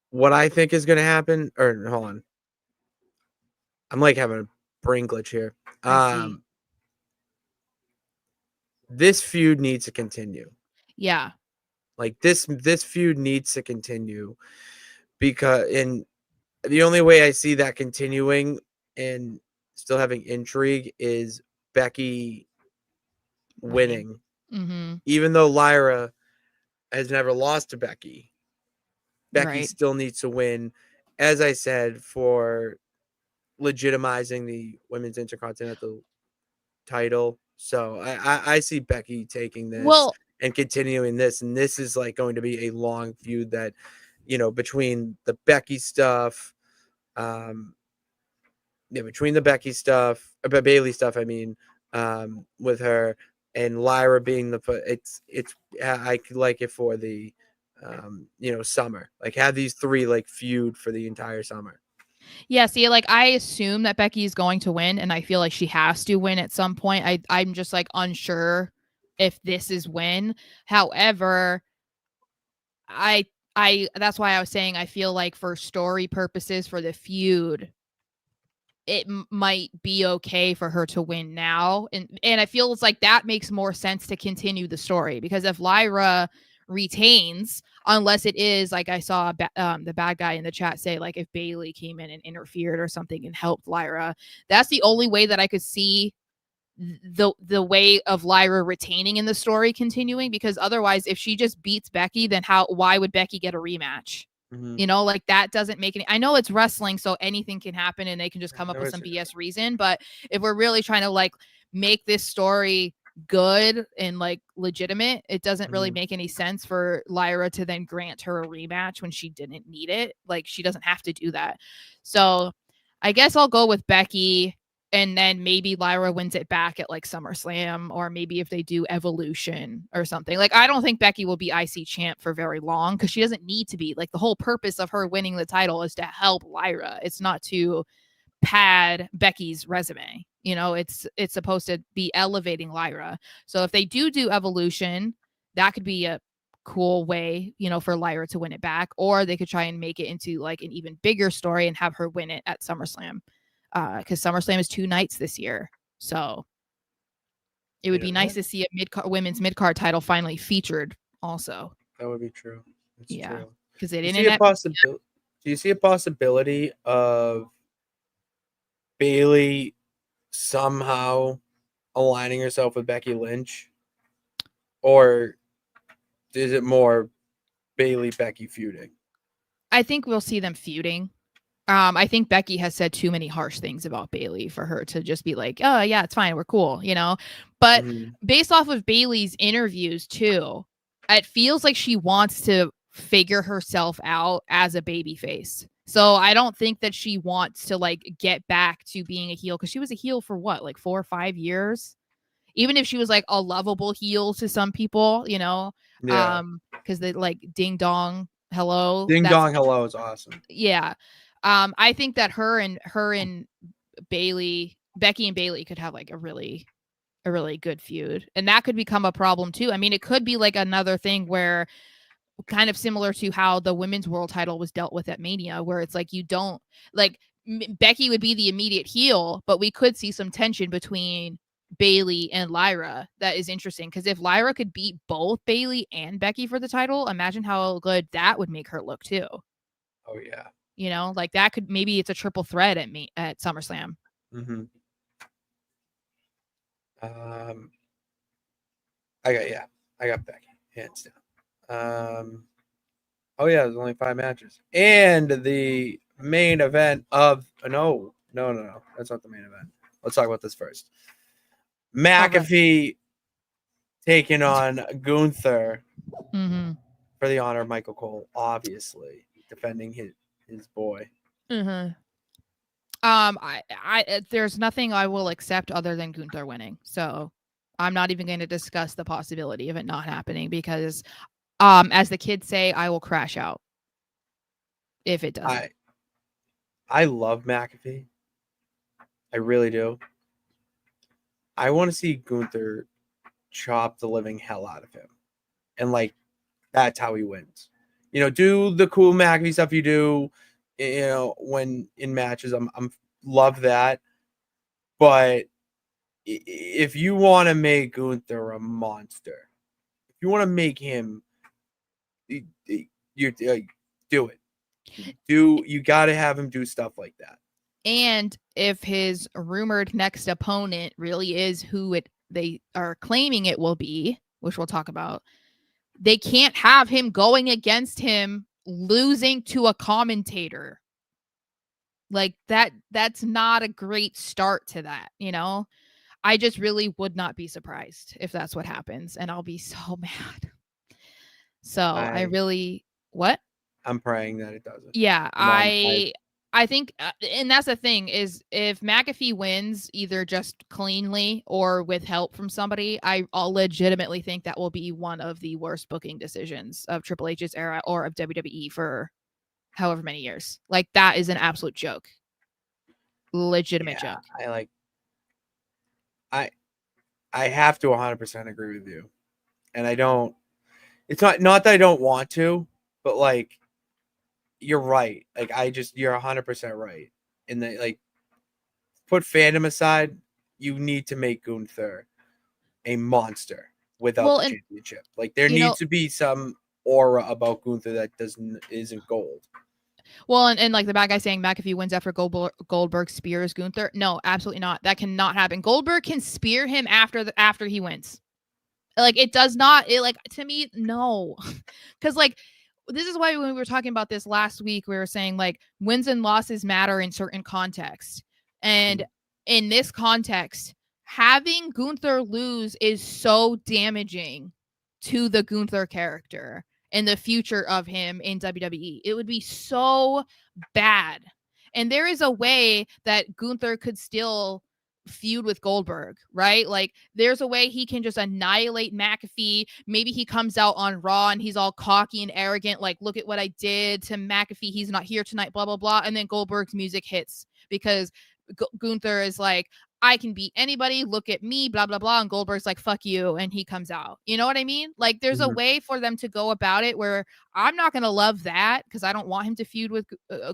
what I think is going to happen, or hold on. I'm like having a brain glitch here. This feud needs to continue. Yeah. Like this feud needs to continue, because the only way I see that continuing and still having intrigue is Becky winning. Even though Lyra has never lost to Becky, Becky still needs to win, as I said, for legitimizing the women's intercontinental title. So I see Becky taking this and continuing this, and this is like going to be a long feud that, between the Becky stuff, between the Becky stuff, Bailey stuff, I mean, with her and Lyra being I could like it for the summer, like have these three like feud for the entire summer. Yeah, see, like I assume that Becky's going to win, and I feel like she has to win at some point. I'm just like unsure if this is when. However, I that's why I was saying I feel like for story purposes for the feud, it might be okay for her to win now, and I feel it's like that makes more sense to continue the story, because if Lyra retains, unless it is like I saw the bad guy in the chat say, like if Bailey came in and interfered or something and helped Lyra, that's the only way that I could see the way of Lyra retaining in the story continuing, because otherwise if she just beats Becky, then why would Becky get a rematch? Like that doesn't make any. I know it's wrestling, so anything can happen and they can just come up with some BS reason, but if we're really trying to like make this story good and like legitimate, it doesn't really make any sense for Lyra to then grant her a rematch when she didn't need it. Like she doesn't have to do that. So I guess I'll go with Becky, and then maybe Lyra wins it back at like SummerSlam, or maybe if they do Evolution or something. Like I don't think Becky will be IC champ for very long, because she doesn't need to be. Like the whole purpose of her winning the title is to help Lyra. It's not to pad Becky's resume. It's supposed to be elevating Lyra. So if they do Evolution, that could be a cool way, for Lyra to win it back, or they could try and make it into like an even bigger story and have her win it at SummerSlam, because SummerSlam is 2 nights this year. So it would be nice to see a women's mid-card title finally featured also. That would be true. It's true. Because they didn't. Do you see a possibility of Bailey somehow aligning herself with Becky Lynch, or is it more Bailey-Becky feuding? I think we'll see them feuding. I think Becky has said too many harsh things about Bailey for her to just be like, oh yeah, it's fine, we're cool, But based off of Bailey's interviews too, it feels like she wants to figure herself out as a babyface. So I don't think that she wants to like get back to being a heel, because she was a heel for what, like 4 or 5 years? Even if she was like a lovable heel to some people, because they like Ding Dong Hello. Ding Dong Hello is awesome. Yeah. I think that her and Bailey, Becky and Bailey could have like a really good feud, and that could become a problem too. I mean, it could be like another thing where, kind of similar to how the women's world title was dealt with at Mania, where it's like you don't like Becky would be the immediate heel, but we could see some tension between Bayley and Lyra that is interesting, because if Lyra could beat both Bayley and Becky for the title, imagine how good that would make her look too. Oh yeah. You know, like that could, maybe it's a triple threat at SummerSlam. Mm-hmm. I got Becky, hands down. Oh yeah, there's only 5 matches, and the main event of no, that's not the main event. Let's talk about this first. McAfee taking on Gunther for the honor of Michael Cole, obviously defending his boy. There's nothing I will accept other than Gunther winning, so I'm not even going to discuss the possibility of it not happening, because as the kids say, I will crash out if it doesn't. I love McAfee. I really do. I want to see Gunther chop the living hell out of him. And like, that's how he wins. You know, do the cool McAfee stuff you do, you know, when in matches. I'm love that. But if you want to make Gunther a monster, if you want to make him, you do it. You got to have him do stuff like that. And if his rumored next opponent really is who they are claiming it will be, which we'll talk about, they can't have him going against him losing to a commentator. Like that's not a great start to that, you know? I just really would not be surprised if that's what happens, and I'll be so mad. So what? I'm praying that it doesn't. Yeah, I think, and that's the thing, is if McAfee wins either just cleanly or with help from somebody, I'll legitimately think that will be one of the worst booking decisions of Triple H's era or of WWE for however many years. Like, that is an absolute joke. Legitimate joke. I have to 100% agree with you. And I don't, it's not that I don't want to, but like, you're right. Like, you're 100% right. And like, put fandom aside, you need to make Gunther a monster without the championship. Like, there needs to be some aura about Gunther that isn't gold. Well, and like the bad guy saying McAfee wins after Goldberg spears Gunther. No, absolutely not. That cannot happen. Goldberg can spear him after he wins. Like, it does not. To me, no. Because like, this is why when we were talking about this last week, we were saying like wins and losses matter in certain contexts. And in this context, having Gunther lose is so damaging to the Gunther character and the future of him in WWE. It would be so bad. And there is a way that Gunther could still feud with Goldberg, right? Like, there's a way he can just annihilate McAfee. Maybe he comes out on Raw and he's all cocky and arrogant, like, look at what I did to McAfee, he's not here tonight, blah blah blah. And then Goldberg's music hits because Gunther is like, I can beat anybody, look at me, blah blah blah. And Goldberg's like, fuck you, and he comes out. You know what I mean? Like, there's a way for them to go about it where I'm not gonna love that, because I don't want him to feud with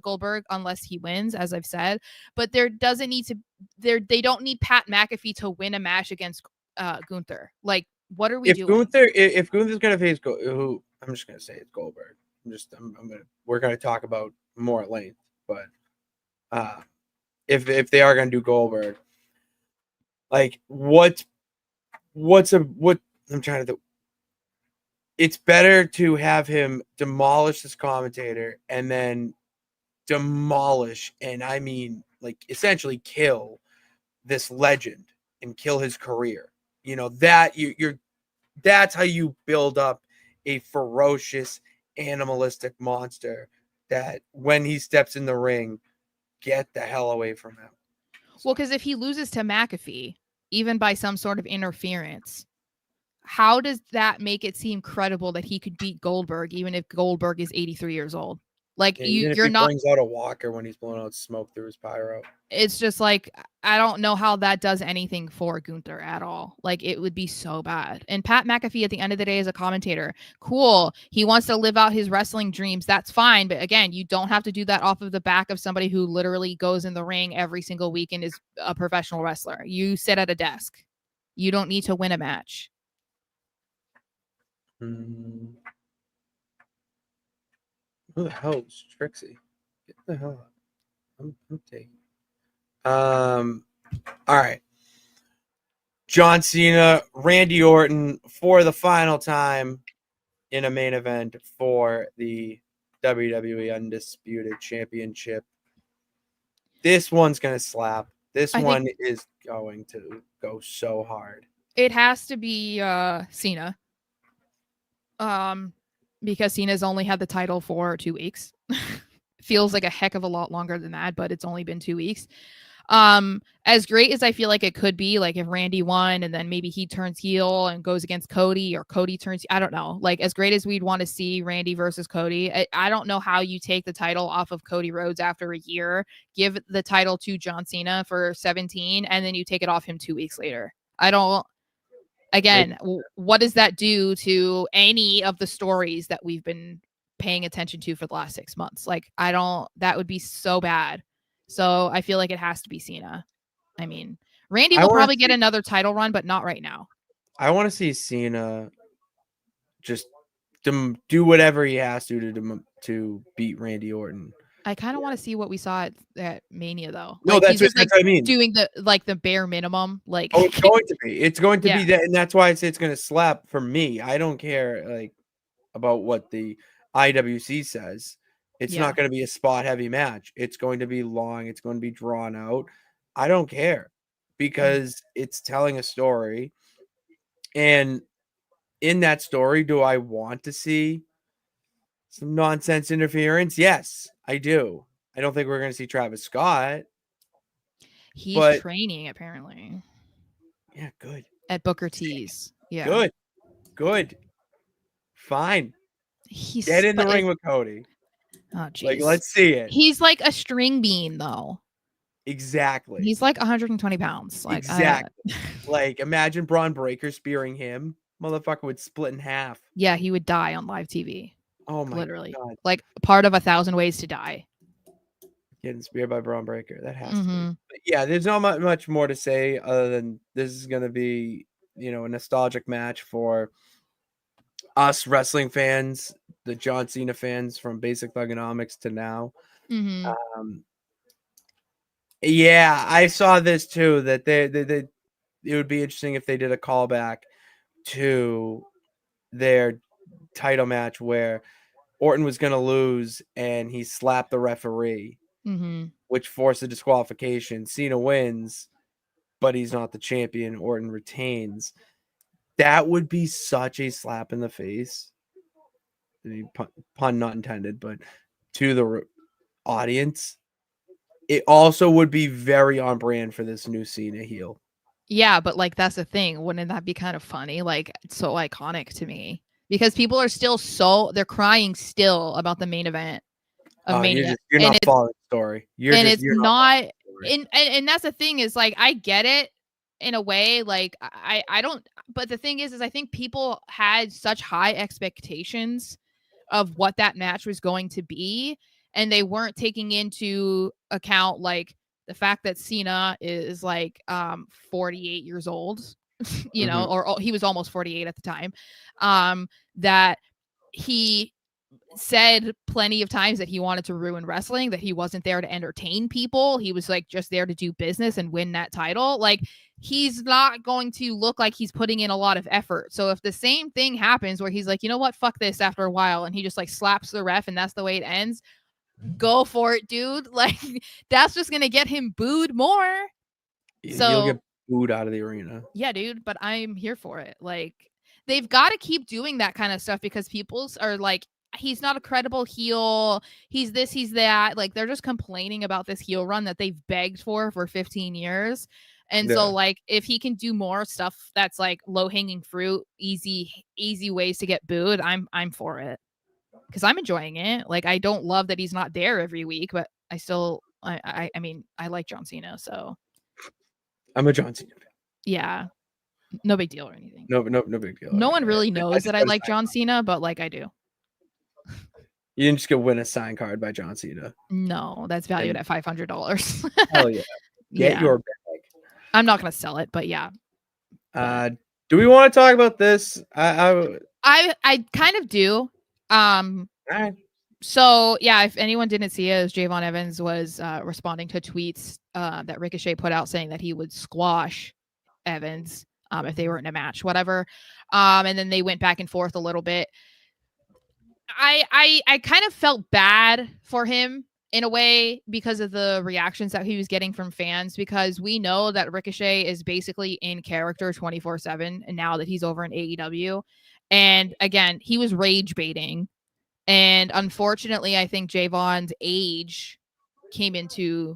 Goldberg unless he wins, as I've said. But they don't need Pat McAfee to win a match against Gunther. Like, what are we doing? If Gunther's gonna face who, I'm just gonna say it's Goldberg. We're gonna talk about more at length, but if they are gonna do Goldberg, like, what I'm trying to do. It's better to have him demolish this commentator and then demolish, and I mean, like, essentially kill this legend and kill his career. You know, that that's how you build up a ferocious, animalistic monster that when he steps in the ring, get the hell away from him. Well, because if he loses to McAfee, even by some sort of interference, how does that make it seem credible that he could beat Goldberg, even if Goldberg is 83 years old? Like, you're not brings out a walker when he's blowing out smoke through his pyro. It's just like, I don't know how that does anything for Gunther at all. Like, it would be so bad. And Pat McAfee at the end of the day is a commentator. Cool. He wants to live out his wrestling dreams. That's fine. But again, you don't have to do that off of the back of somebody who literally goes in the ring every single week and is a professional wrestler. You sit at a desk. You don't need to win a match. Who the hell is Trixie? Get the hell up. I'm taking. All right. John Cena, Randy Orton for the final time in a main event for the WWE Undisputed Championship. This one's going to slap. This one is going to go so hard. It has to be Cena. Because Cena's only had the title for 2 weeks. Feels like a heck of a lot longer than that, but it's only been 2 weeks. As great as I feel like it could be, like if Randy won and then maybe he turns heel and goes against Cody, or Cody turns, I don't know, like as great as we'd want to see Randy versus Cody, I don't know how you take the title off of Cody Rhodes after a year, give the title to John Cena for 17, and then you take it off him 2 weeks later. Again, what does that do to any of the stories that we've been paying attention to for the last 6 months? Like, that would be so bad. So I feel like it has to be Cena. I mean, Randy will probably get another title run, but not right now. I want to see Cena just do whatever he has to beat Randy Orton. I kind of want to see what we saw at Mania, though. No, like, that's what I mean. Doing the bare minimum, like. Oh, it's going to be. It's going to be that, and that's why I say it's going to slap for me. I don't care like about what the IWC says. It's not going to be a spot heavy match. It's going to be long. It's going to be drawn out. I don't care because it's telling a story, and in that story, do I want to see some nonsense interference? Yes, I do. I don't think we're going to see Travis Scott. He's training, apparently. Yeah, good. At Booker T's. Yeah. Good. Fine. Get in the ring with Cody. Oh, geez. Like, let's see it. He's like a string bean, though. Exactly. He's like 120 pounds. Like, exactly. Like, imagine Braun Breaker spearing him. Motherfucker would split in half. Yeah, he would die on live TV. Oh my literally. God. Like part of 1,000 ways to die. Getting speared by Braun Breaker. That has to be. But yeah, there's not much more to say other than this is going to be, a nostalgic match for us wrestling fans, the John Cena fans from Basic Thugonomics to now. Yeah, I saw this too, that it would be interesting if they did a callback to their title match where Orton was going to lose and he slapped the referee, which forced a disqualification. Cena wins, but he's not the champion. Orton retains. That would be such a slap in the face. I mean, pun not intended, but to the audience. It also would be very on brand for this new Cena heel. Yeah, but like that's the thing. Wouldn't that be kind of funny? Like it's so iconic to me because people are still they're crying still about the main event of Mania. You're not following the story. And that's the thing is like I get it in a way. Like I don't. But the thing is I think people had such high expectations of what that match was going to be, and they weren't taking into account like the fact that Cena is like 48 years old, or he was almost 48 at the time, that he said plenty of times that he wanted to ruin wrestling, that he wasn't there to entertain people. He was like just there to do business and win that title. Like he's not going to look like he's putting in a lot of effort. So if the same thing happens where he's like, you know what, fuck this after a while, and he just like slaps the ref and that's the way it ends, go for it, dude. Like that's just gonna get him booed more. So you'll get booed out of the arena. Yeah, dude, but I'm here for it. Like they've got to keep doing that kind of stuff because people are like, he's not a credible heel. He's this, he's that. Like they're just complaining about this heel run that they've begged for 15 years. And so like if he can do more stuff that's like low hanging fruit, easy ways to get booed, I'm for it. Because I'm enjoying it. Like I don't love that he's not there every week, but I still I mean I like John Cena, so I'm a John Cena fan. Yeah. No big deal or anything. No big deal. No one really knows that I like John Cena, but like I do. You didn't just go win a signed card by John Cena. No, that's valued at $500. Hell yeah. Get your bag. I'm not gonna sell it, but yeah. Do we want to talk about this? I kind of do. All right. So yeah, if anyone didn't see it, Javon Evans was responding to tweets that Ricochet put out saying that he would squash Evans if they were in a match, whatever. And then they went back and forth a little bit. I kind of felt bad for him in a way because of the reactions that he was getting from fans, because we know that Ricochet is basically in character 24/7, and now that he's over in AEW. And again, he was rage baiting. And unfortunately, I think Javon's age came into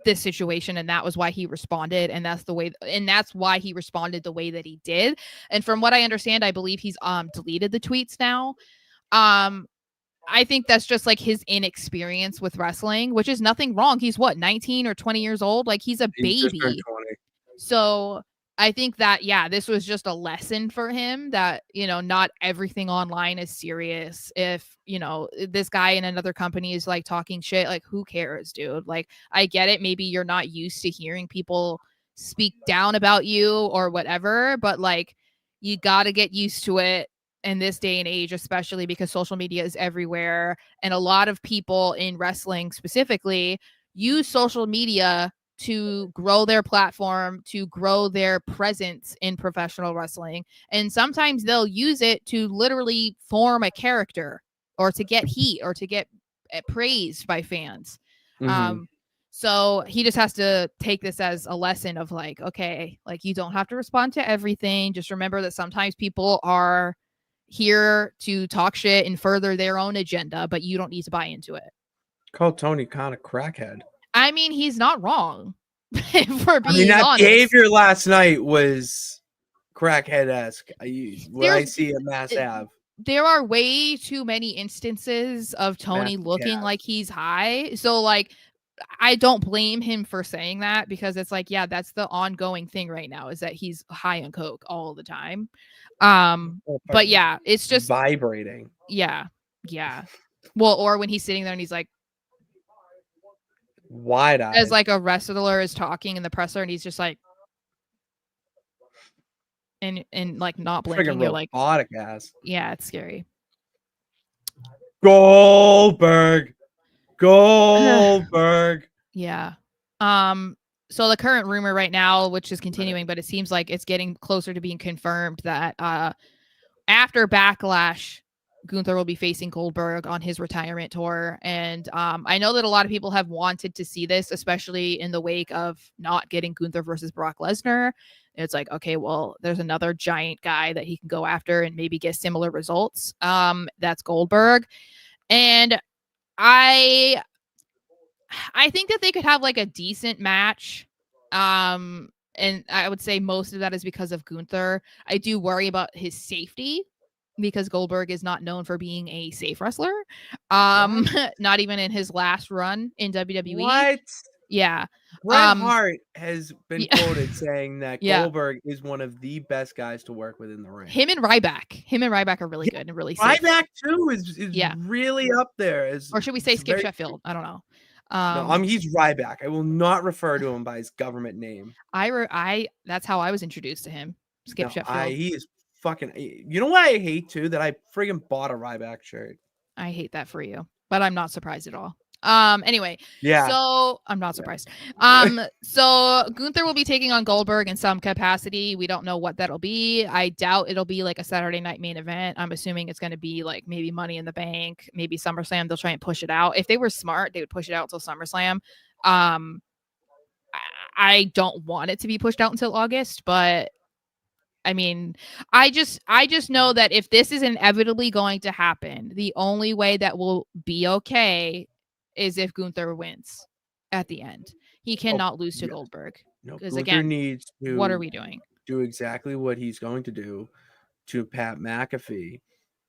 this situation, and that was why he responded, and that's why he responded the way that he did. And from what I understand, I believe he's deleted the tweets now. I think that's just like his inexperience with wrestling, which is nothing wrong. He's what, 19 or 20 years old? Like, he's a baby. So I think that, yeah, this was just a lesson for him that, not everything online is serious. If, this guy in another company is like talking shit, like, who cares, dude? Like, I get it. Maybe you're not used to hearing people speak down about you or whatever, but like, you got to get used to it in this day and age, especially because social media is everywhere. And a lot of people in wrestling specifically use social media to grow their platform, to grow their presence in professional wrestling. And sometimes they'll use it to literally form a character or to get heat or to get praised by fans. Mm-hmm. So he just has to take this as a lesson of like, okay, like, you don't have to respond to everything. Just remember that sometimes people are here to talk shit and further their own agenda, but you don't need to buy into it. Call Tony Khan a crackhead. I mean, he's not wrong. For being that honest. behavior last night was crackhead-esque. I see a Mass Ave. There are way too many instances of Tony looking like he's high. So like, I don't blame him for saying that, because it's like, yeah, that's the ongoing thing right now, is that he's high on coke all the time. But yeah, it's just vibrating. Yeah. Well, or when he's sitting there and he's like wide-eyed, as like a wrestler is talking in the presser, and he's just like, and like not blinking. You're like, robotic ass. Yeah, it's scary. Goldberg. Yeah. So the current rumor right now, which is continuing, but it seems like it's getting closer to being confirmed, that after Backlash, Gunther will be facing Goldberg on his retirement tour. And I know that a lot of people have wanted to see this, especially in the wake of not getting Gunther versus Brock Lesnar. It's like, okay, well, there's another giant guy that he can go after and maybe get similar results. That's Goldberg. And I think that they could have like a decent match. And I would say most of that is because of Gunther. I do worry about his safety, because Goldberg is not known for being a safe wrestler. Not even in his last run in WWE. What? Yeah. Bret Hart has been quoted saying that Goldberg is one of the best guys to work with in the ring. Him and Ryback are really good and really safe. Ryback too is really up there. Or should we say Skip Sheffield? I don't know. No, he's Ryback. I will not refer to him by his government name. That's how I was introduced to him. Skip Sheffield. He is fucking. You know what I hate too? That I friggin' bought a Ryback shirt. I hate that for you, but I'm not surprised at all. Anyway, so I'm not surprised. So Gunther will be taking on Goldberg in some capacity. We don't know what that'll be. I doubt it'll be like a Saturday night main event. I'm assuming it's going to be like maybe Money in the Bank, maybe SummerSlam. They'll try and push it out. If they were smart, they would push it out until SummerSlam. I don't want it to be pushed out until August, but I mean, I just know that if this is inevitably going to happen, the only way that will be okay is if Gunther wins at the end. He cannot lose to Goldberg. No, because Gunther again, needs to. What are we doing? Do exactly what he's going to do to Pat McAfee,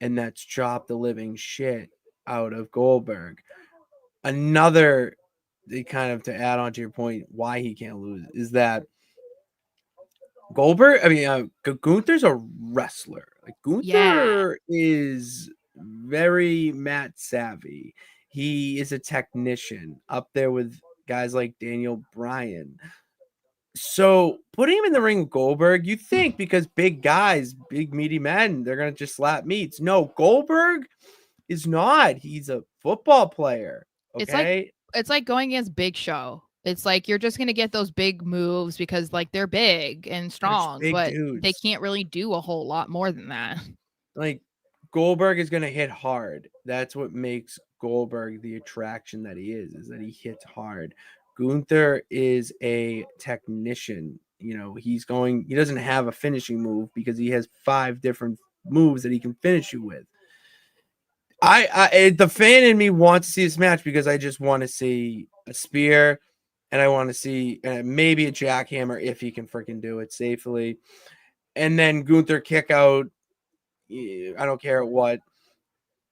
and that's chop the living shit out of Goldberg. Another, kind of to add on to your point, why he can't lose is that Gunther's a wrestler. Like, Gunther is very mat savvy. He is a technician up there with guys like Daniel Bryan. So putting him in the ring with Goldberg, you think because big guys, big meaty men, they're gonna just slap meats. No, Goldberg is not. He's a football player. Okay. It's like going against Big Show. It's like you're just gonna get those big moves because like they're big and strong, Big but they dudes. can't really do a whole lot more than that. Like Goldberg is gonna hit hard. That's what makes Goldberg the attraction that he is that he hits hard. Gunther is a technician. You know, he doesn't have a finishing move because he has 5 different moves that he can finish you with. The fan in me wants to see this match because I just want to see a spear and I want to see maybe a jackhammer if he can freaking do it safely. And then Gunther kick out, I don't care what,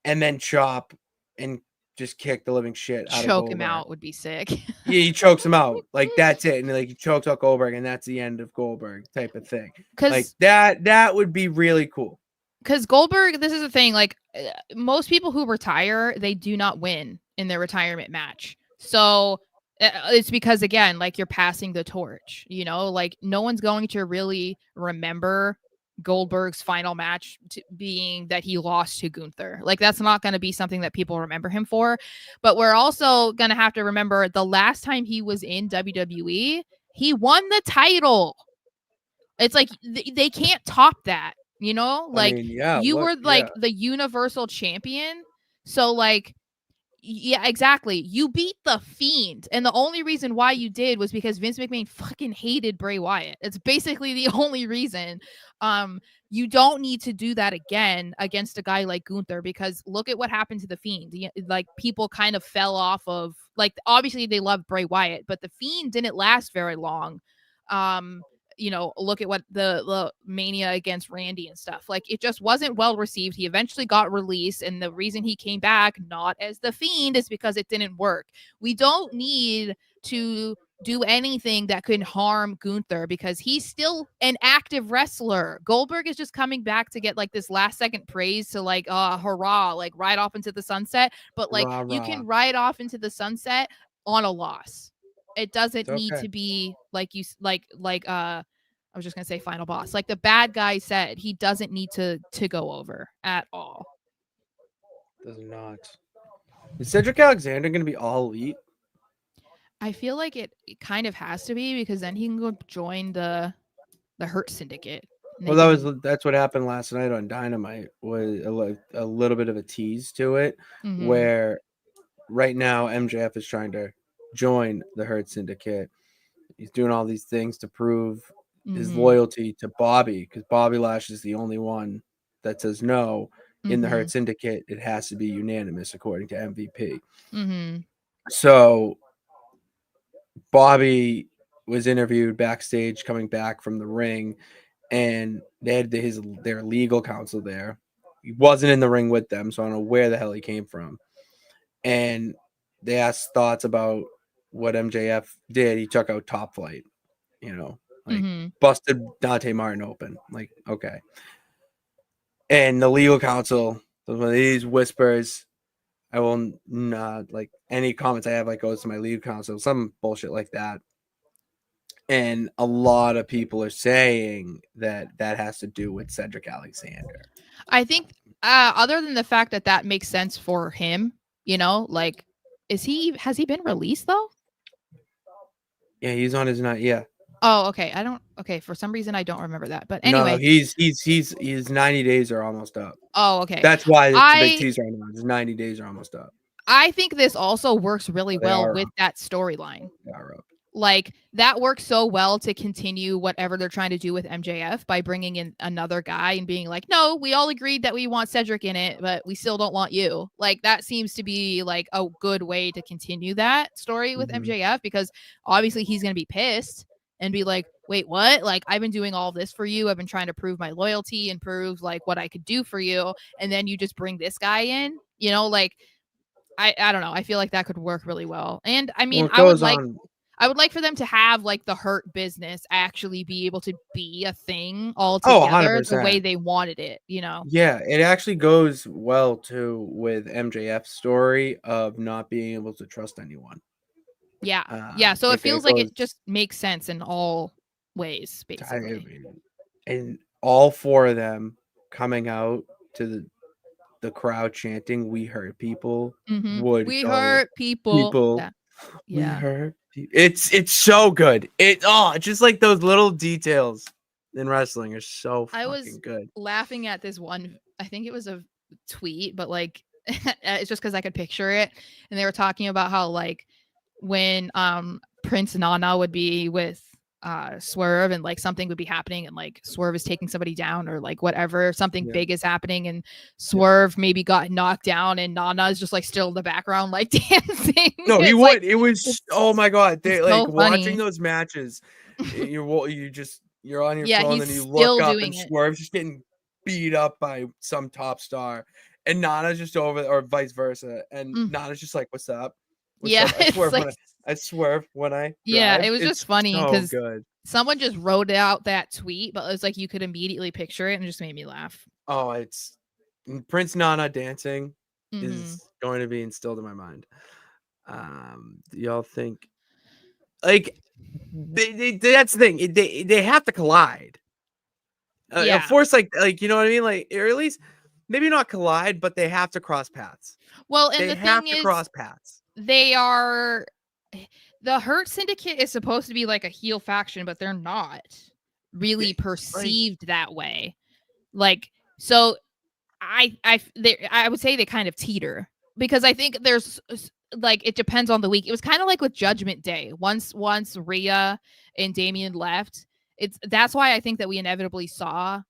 and then chop and just kick the living shit out of Goldberg. Choke him out would be sick. Yeah, he chokes him out. Like that's it. And like he chokes out Goldberg and that's the end of Goldberg type of thing. Like that would be really cool. Because Goldberg, this is the thing, like most people who retire, they do not win in their retirement match. So it's because, again, like you're passing the torch, you know, like no one's going to really remember Goldberg's final match being that he lost to Gunther. Like that's not going to be something that people remember him for. But we're also going to have to remember the last time he was in WWE, he won the title. It's like they can't top that. You know, like you were like the universal champion. So like, yeah, exactly. You beat the Fiend. And the only reason why you did was because Vince McMahon fucking hated Bray Wyatt. It's basically the only reason. You don't need to do that again against a guy like Gunther because look at what happened to the Fiend. Like people kind of fell off of, like, obviously they loved Bray Wyatt, but the Fiend didn't last very long. You know, look at what the Mania against Randy and stuff. Like, it just wasn't well received. He eventually got released, and the reason he came back, not as the Fiend, is because it didn't work. We don't need to do anything that could harm Gunther because he's still an active wrestler. Goldberg is just coming back to get like this last second praise to like, hurrah, like ride off into the sunset. But like you can ride off into the sunset on a loss. It doesn't need to be like you I was just gonna say final boss. Like the bad guy said, he doesn't need to go over at all. Does not. Is Cedric Alexander gonna be all elite? I feel like it kind of has to be because then he can go join the Hurt Syndicate. Well, that's what happened last night on Dynamite. Was a little bit of a tease to it, where right now MJF is trying to join the Hurt Syndicate. He's doing all these things to prove his loyalty to Bobby because Bobby Lash is the only one that says no in the Hurt Syndicate. It has to be unanimous according to MVP. So Bobby was interviewed backstage coming back from the ring, and they had their legal counsel there. He wasn't in the ring with them, so I don't know where the hell he came from. And they asked thoughts about what MJF did. He took out Top Flight, you know, like busted Dante Martin open. Like, okay. And the legal counsel, these whispers, I will not, like, any comments I have, like, goes to my legal counsel, some bullshit like that. And a lot of people are saying that has to do with Cedric Alexander. I think other than the fact that makes sense for him, you know, like, has he been released though? Yeah, he's on his night. Yeah. Oh, okay. For some reason I don't remember that. But anyway, no, he's 90 days are almost up. Oh, okay. That's why it's a big tease right now. His 90 days are almost up. I think this also works really well with that storyline. Like, that works so well to continue whatever they're trying to do with MJF by bringing in another guy and being like, no, we all agreed that we want Cedric in it, but we still don't want you. Like, that seems to be like a good way to continue that story with MJF because obviously he's going to be pissed and be like, wait, what? Like, I've been doing all this for you. I've been trying to prove my loyalty and prove like what I could do for you. And then you just bring this guy in, you know, like, I don't know. I feel like that could work really well. And I mean, I would like for them to have like the Hurt Business actually be able to be a thing altogether the way they wanted it, you know? Yeah, it actually goes well too with MJF's story of not being able to trust anyone. Yeah. So it feels like it just makes sense in all ways, basically. And all 4 of them coming out to the crowd chanting, "We hurt people," would We go, hurt people. We Yeah. hurt people. It's so good. Just like those little details in wrestling are so fucking good. Laughing at this one, I think it was a tweet, but like it's just because I could picture it. And they were talking about how like when Prince Nana would be with Swerve and like something would be happening and like Swerve is taking somebody down or like whatever, something big is happening and Swerve maybe got knocked down and Nana is just like still in the background like dancing. No, he would. Like, it was oh my god. They like so watching those matches. You're on your phone and you look up and Swerve's just getting beat up by some top star. And Nana's just over or vice versa. And Nana's just like, what's up? What's up? I swerve when I drive. It was just funny because good. Someone just wrote out that tweet, but it was like you could immediately picture it and it just made me laugh. Oh, it's Prince Nana dancing is going to be instilled in my mind. Do y'all think like that's the thing. They have to collide. Of course, like you know what I mean? Like, or at least maybe not collide, but they have to cross paths. Well, and they have to cross paths. They are the Hurt Syndicate is supposed to be like a heel faction, but they're not really perceived that way. Like, so I would say they kind of teeter because I think there's like it depends on the week. It was kind of like with Judgment Day. Once Rhea and Damian left, that's why I think that we inevitably saw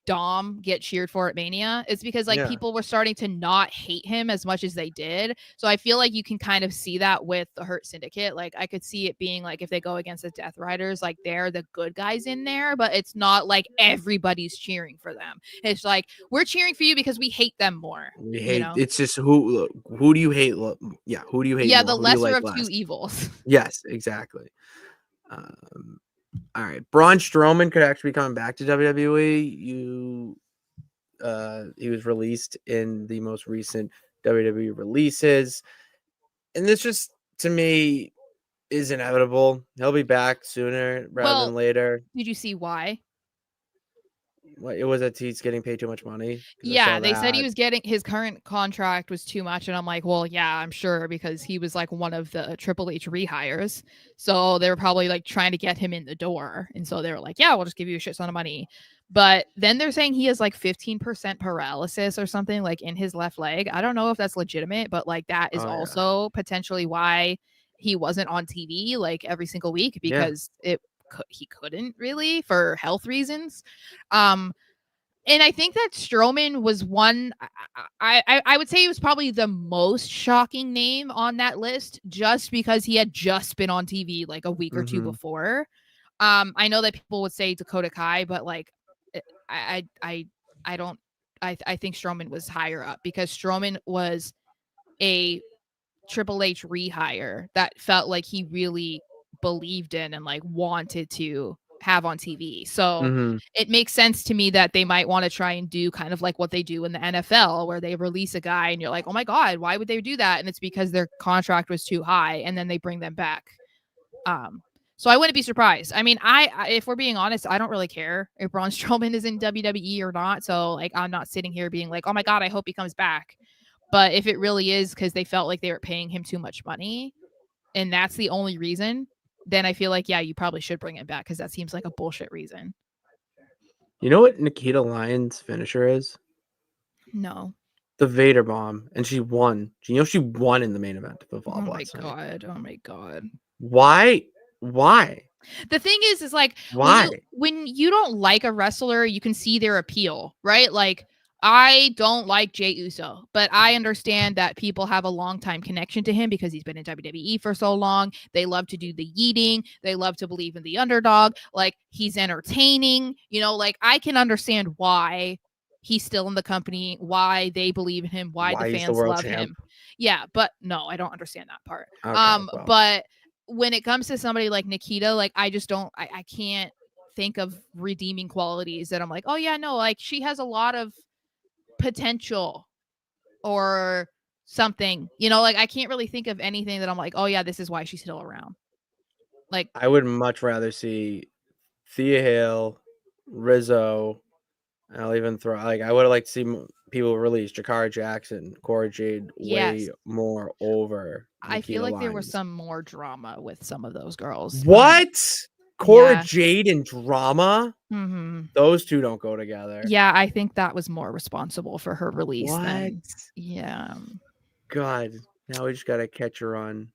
Dom get cheered for at Mania. It's because like people were starting to not hate him as much as they did. So I feel like you can kind of see that with the Hurt Syndicate. Like I could see it being like if they go against the Death Riders, like they're the good guys in there, but it's not like everybody's cheering for them. It's like we're cheering for you because we hate them more. We hate it's just who do you hate? Yeah, who do you hate? Yeah, more? the Who lesser like of two evils. Yes, exactly. All right, Braun Strowman could actually be coming back to WWE. He was released in the most recent WWE releases, and this just to me is inevitable. He'll be back sooner rather than later. Did you see why? It was that he's getting paid too much money. Yeah, they said he was getting his current contract was too much, and I'm like, well, yeah, I'm sure because he was like one of the Triple H rehires, so they were probably like trying to get him in the door, and so they were like, yeah, we'll just give you a shit ton of money. But then they're saying he has like 15% paralysis or something like in his left leg. I don't know if that's legitimate, but like that is also potentially why he wasn't on TV like every single week because he couldn't really for health reasons. And I think that Strowman was one. I would say he was probably the most shocking name on that list, just because he had just been on TV like a week or two before. I know that people would say Dakota Kai, but like, I don't. I think Strowman was higher up because Strowman was a Triple H rehire that felt like he really believed in and like wanted to have on TV. So it makes sense to me that they might want to try and do kind of like what they do in the NFL where they release a guy and you're like, oh my God, why would they do that? And it's because their contract was too high and then they bring them back. So I wouldn't be surprised. I mean, if we're being honest, I don't really care if Braun Strowman is in WWE or not. So like, I'm not sitting here being like, oh my God, I hope he comes back. But if it really is because they felt like they were paying him too much money and that's the only reason, then I feel like, yeah, you probably should bring it back because that seems like a bullshit reason. You know what Nikita Lyons' finisher is? No. The Vader Bomb. And she won. She won in the main event of Oh my God. Oh my God. Why? The thing is like, why? When you don't like a wrestler, you can see their appeal, right? Like, I don't like Jey Uso, but I understand that people have a long time connection to him because he's been in WWE for so long. They love to do the yeeting. They love to believe in the underdog. Like he's entertaining, like I can understand why he's still in the company, why they believe in him, why the fans love him. Yeah, but no, I don't understand that part. Okay, but when it comes to somebody like Nikita, like I just don't, I can't think of redeeming qualities that I'm like, oh yeah, no, like she has a lot of potential or something, you know, like I can't really think of anything that I'm like, oh yeah, this is why she's still around. Like I would much rather see Thea Hale, Rizzo. I'll even throw I would like to see people release Jakara Jackson, Cora Jade way more over I feel Nikita like there was Lyons. some more drama with some of those girls. What? Cora Jade and drama? Mm-hmm. Those two don't go together. Yeah, I think that was more responsible for her release than God, now we just gotta catch her on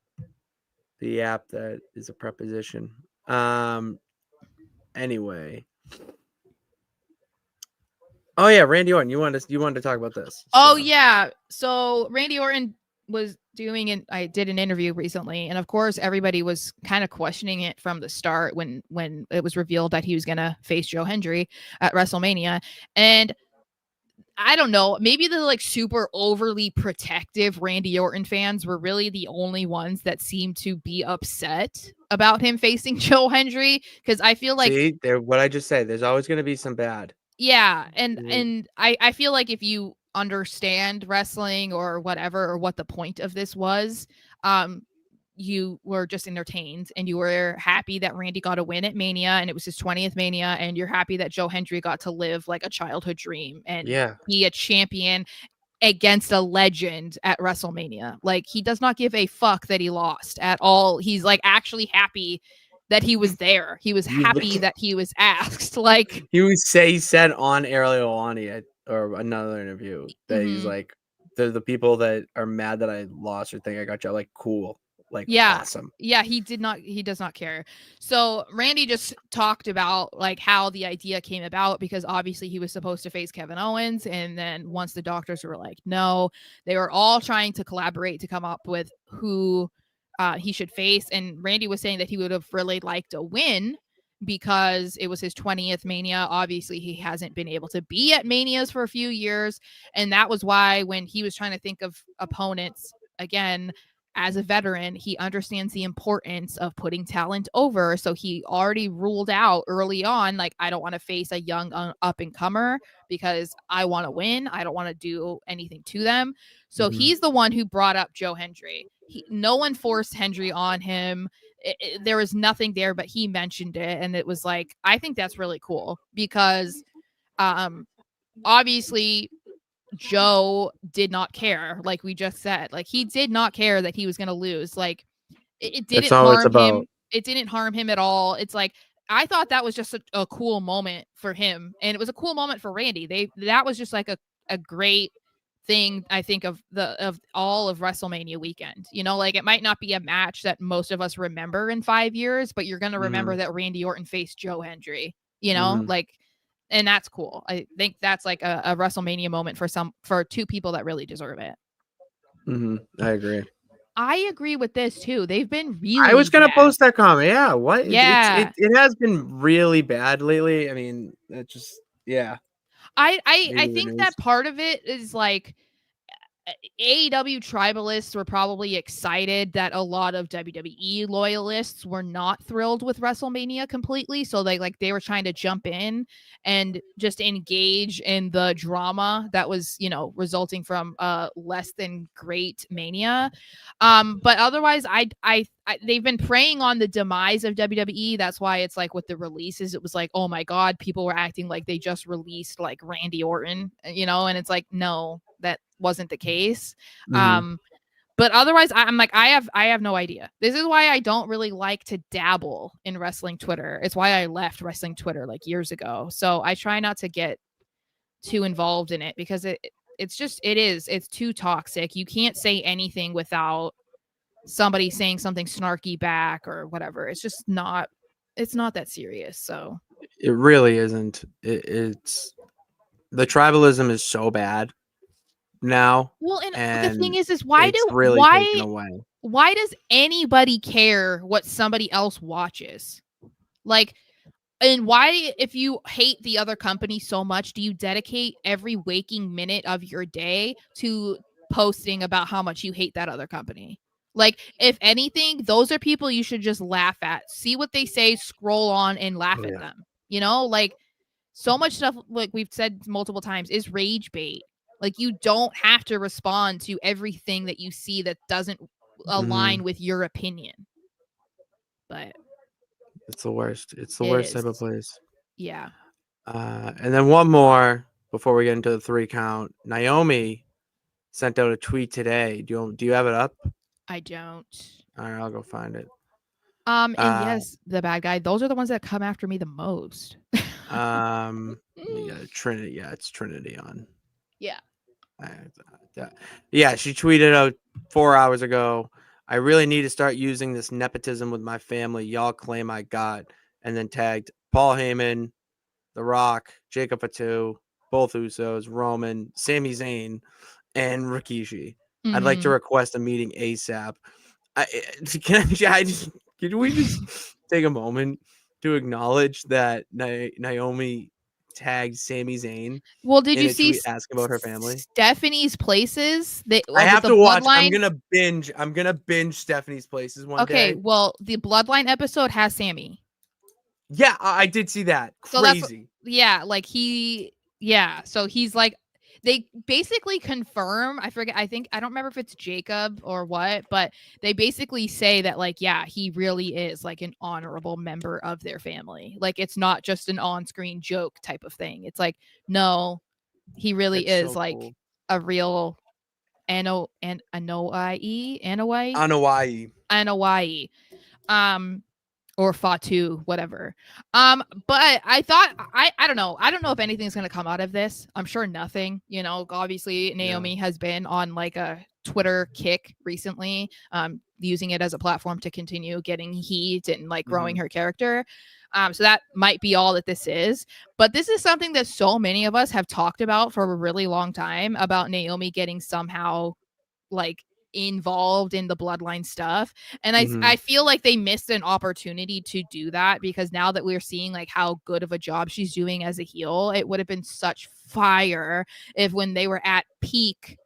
the app that is a preposition. Anyway. Oh yeah, Randy Orton. You wanted to talk about this. Oh yeah. So Randy Orton was doing and I did an interview recently, and of course everybody was kind of questioning it from the start when it was revealed that he was gonna face Joe Hendry at WrestleMania. And I don't know, maybe the like super overly protective Randy Orton fans were really the only ones that seemed to be upset about him facing Joe Hendry, because I feel like what I just said, there's always going to be some bad. Yeah, and I feel like if you understand wrestling or whatever, or what the point of this was, you were just entertained and you were happy that Randy got a win at Mania and it was his 20th Mania, and you're happy that Joe Hendry got to live like a childhood dream and be a champion against a legend at WrestleMania. Like, he does not give a fuck that he lost at all. He's like actually happy that he was there. He was happy that he was asked. Like, he said on Ariel Alani or another interview that he's like, the people that are mad that I lost or think I got you, like, cool. Like, awesome. Yeah, he does not care. So Randy just talked about like how the idea came about, because obviously he was supposed to face Kevin Owens, and then once the doctors were like, no, they were all trying to collaborate to come up with who he should face. And Randy was saying that he would have really liked a win because it was his 20th Mania. Obviously, he hasn't been able to be at Manias for a few years. And that was why when he was trying to think of opponents, again, as a veteran, he understands the importance of putting talent over. So he already ruled out early on, like, I don't want to face a young up-and-comer because I want to win. I don't want to do anything to them. So he's the one who brought up Joe Hendry. No one forced Hendry on him. There was nothing there, but he mentioned it. And it was like, I think that's really cool because obviously Joe did not care. Like we just said, like he did not care that he was going to lose. Like it didn't harm him. It didn't harm him at all. It's like, I thought that was just a cool moment for him. And it was a cool moment for Randy. That was just like a great thing, I think, of all of WrestleMania weekend. You know, like it might not be a match that most of us remember in 5 years, but you're going to remember that Randy Orton faced Joe Hendry, you know, like, and that's cool. I think that's like a WrestleMania moment for two people that really deserve it. I agree. I agree with this too. They've been really I was going to bad. post that comment. Yeah. What? Yeah. It has been really bad lately. I mean, that just, yeah. I think that part of it is like AEW tribalists were probably excited that a lot of WWE loyalists were not thrilled with WrestleMania completely. So they were trying to jump in and just engage in the drama that was, you know, resulting from less than great Mania. But otherwise, I they've been preying on the demise of WWE. That's why it's like with the releases, it was like, oh my God, people were acting like they just released like Randy Orton, you know, and it's like, no, that wasn't the case. But otherwise, I'm like, I have no idea. This is why I don't really like to dabble in wrestling Twitter. It's why I left wrestling Twitter like years ago. So I try not to get too involved in it because it's too toxic. You can't say anything without somebody saying something snarky back or whatever. It's just not that serious. So it really isn't. It's the tribalism is so bad now. Well, and the thing is why does anybody care what somebody else watches? Like, and why, if you hate the other company so much, do you dedicate every waking minute of your day to posting about how much you hate that other company? Like, if anything, those are people you should just laugh at. See what they say, scroll on and laugh at them. You know, like so much stuff, like we've said multiple times, is rage bait. Like, you don't have to respond to everything that you see that doesn't align with your opinion. But it's the worst. It's the worst type of place. Yeah. And then one more before we get into the 3 count. Naomi sent out a tweet today. Do you have it up? I don't. All right, I'll go find it. And yes, the bad guy. Those are the ones that come after me the most. We got Trinity. Yeah, it's Trinity on. Yeah. Yeah, she tweeted out 4 hours ago. I really need to start using this nepotism with my family. Y'all claim I got, and then tagged Paul Heyman, The Rock, Jacob Fatu, both Usos, Roman, Sami Zayn, and Rikishi. I'd like to request a meeting ASAP. Can we just take a moment to acknowledge that Naomi tagged Sami Zayn? Well, did you see asking about her family? Stephanie's Places? I have to watch. I'm gonna binge Stephanie's Places one day. Okay, well, the Bloodline episode has Sami. Yeah, I did see that. Crazy. So he's like, they basically confirm, I don't remember if it's Jacob or what, but they basically say that, like, yeah, he really is like an honorable member of their family. Like, it's not just an on-screen joke type of thing. It's like, no, he really is so like cool. A real Anoa'i. Or Fatu, whatever. But I thought I don't know. I don't know if anything's gonna come out of this. I'm sure nothing. You know, obviously Naomi has been on like a Twitter kick recently, using it as a platform to continue getting heat and like growing her character. So that might be all that this is. But this is something that so many of us have talked about for a really long time, about Naomi getting somehow like involved in the Bloodline stuff, and I feel like they missed an opportunity to do that, because now that we're seeing like how good of a job she's doing as a heel, it would have been such fire if when they were at peak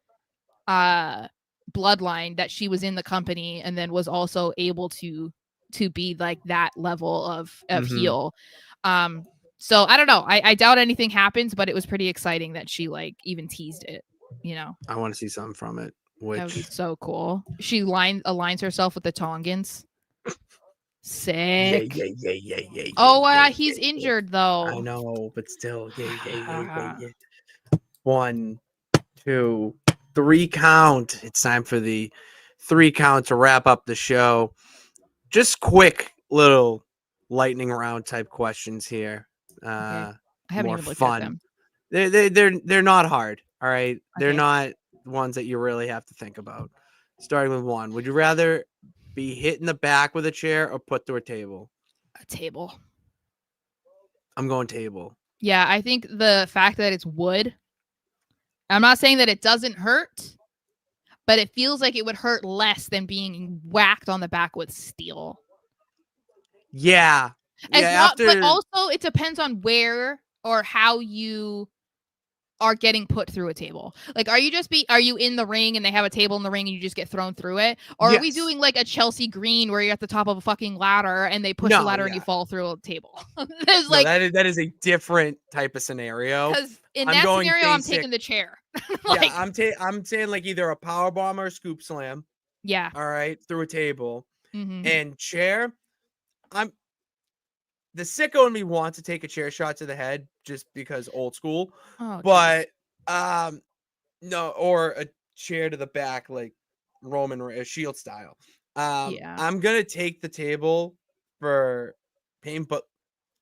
Bloodline that she was in the company and then was also able to be like that level of heel. So I don't know, I doubt anything happens, but it was pretty exciting that she like even teased it, you know. I want to see something from it. That would be so cool. She aligns herself with the Tongans. Sick. Yeah. Oh, he's injured though. I know, but still, yeah. 1, 2, 3 count. It's time for the 3 count to wrap up the show. Just quick little lightning round type questions here. Okay. I haven't even looked fun. at them. They're not hard. All right, they're Okay. not ones that you really have to think about. Starting with 1, would you rather be hit in the back with a chair or put through a table? A table. I'm going table. Yeah, I think the fact that it's wood, I'm not saying that it doesn't hurt, but it feels like it would hurt less than being whacked on the back with steel. Yeah. But also it depends on where or how you are getting put through a table. Like, are you in the ring and they have a table in the ring and you just get thrown through it? Or are we doing like a Chelsea Green where you're at the top of a fucking ladder and they push the ladder and you fall through a table? That is a different type of scenario. Because in that scenario, I'm taking the chair. I'm saying like either a power bomb or a scoop slam. Yeah. All right, through a table. And chair. The sicko in me wants to take a chair shot to the head just because old school. But no, or a chair to the back like Roman Shield style. I'm gonna take the table for pain, but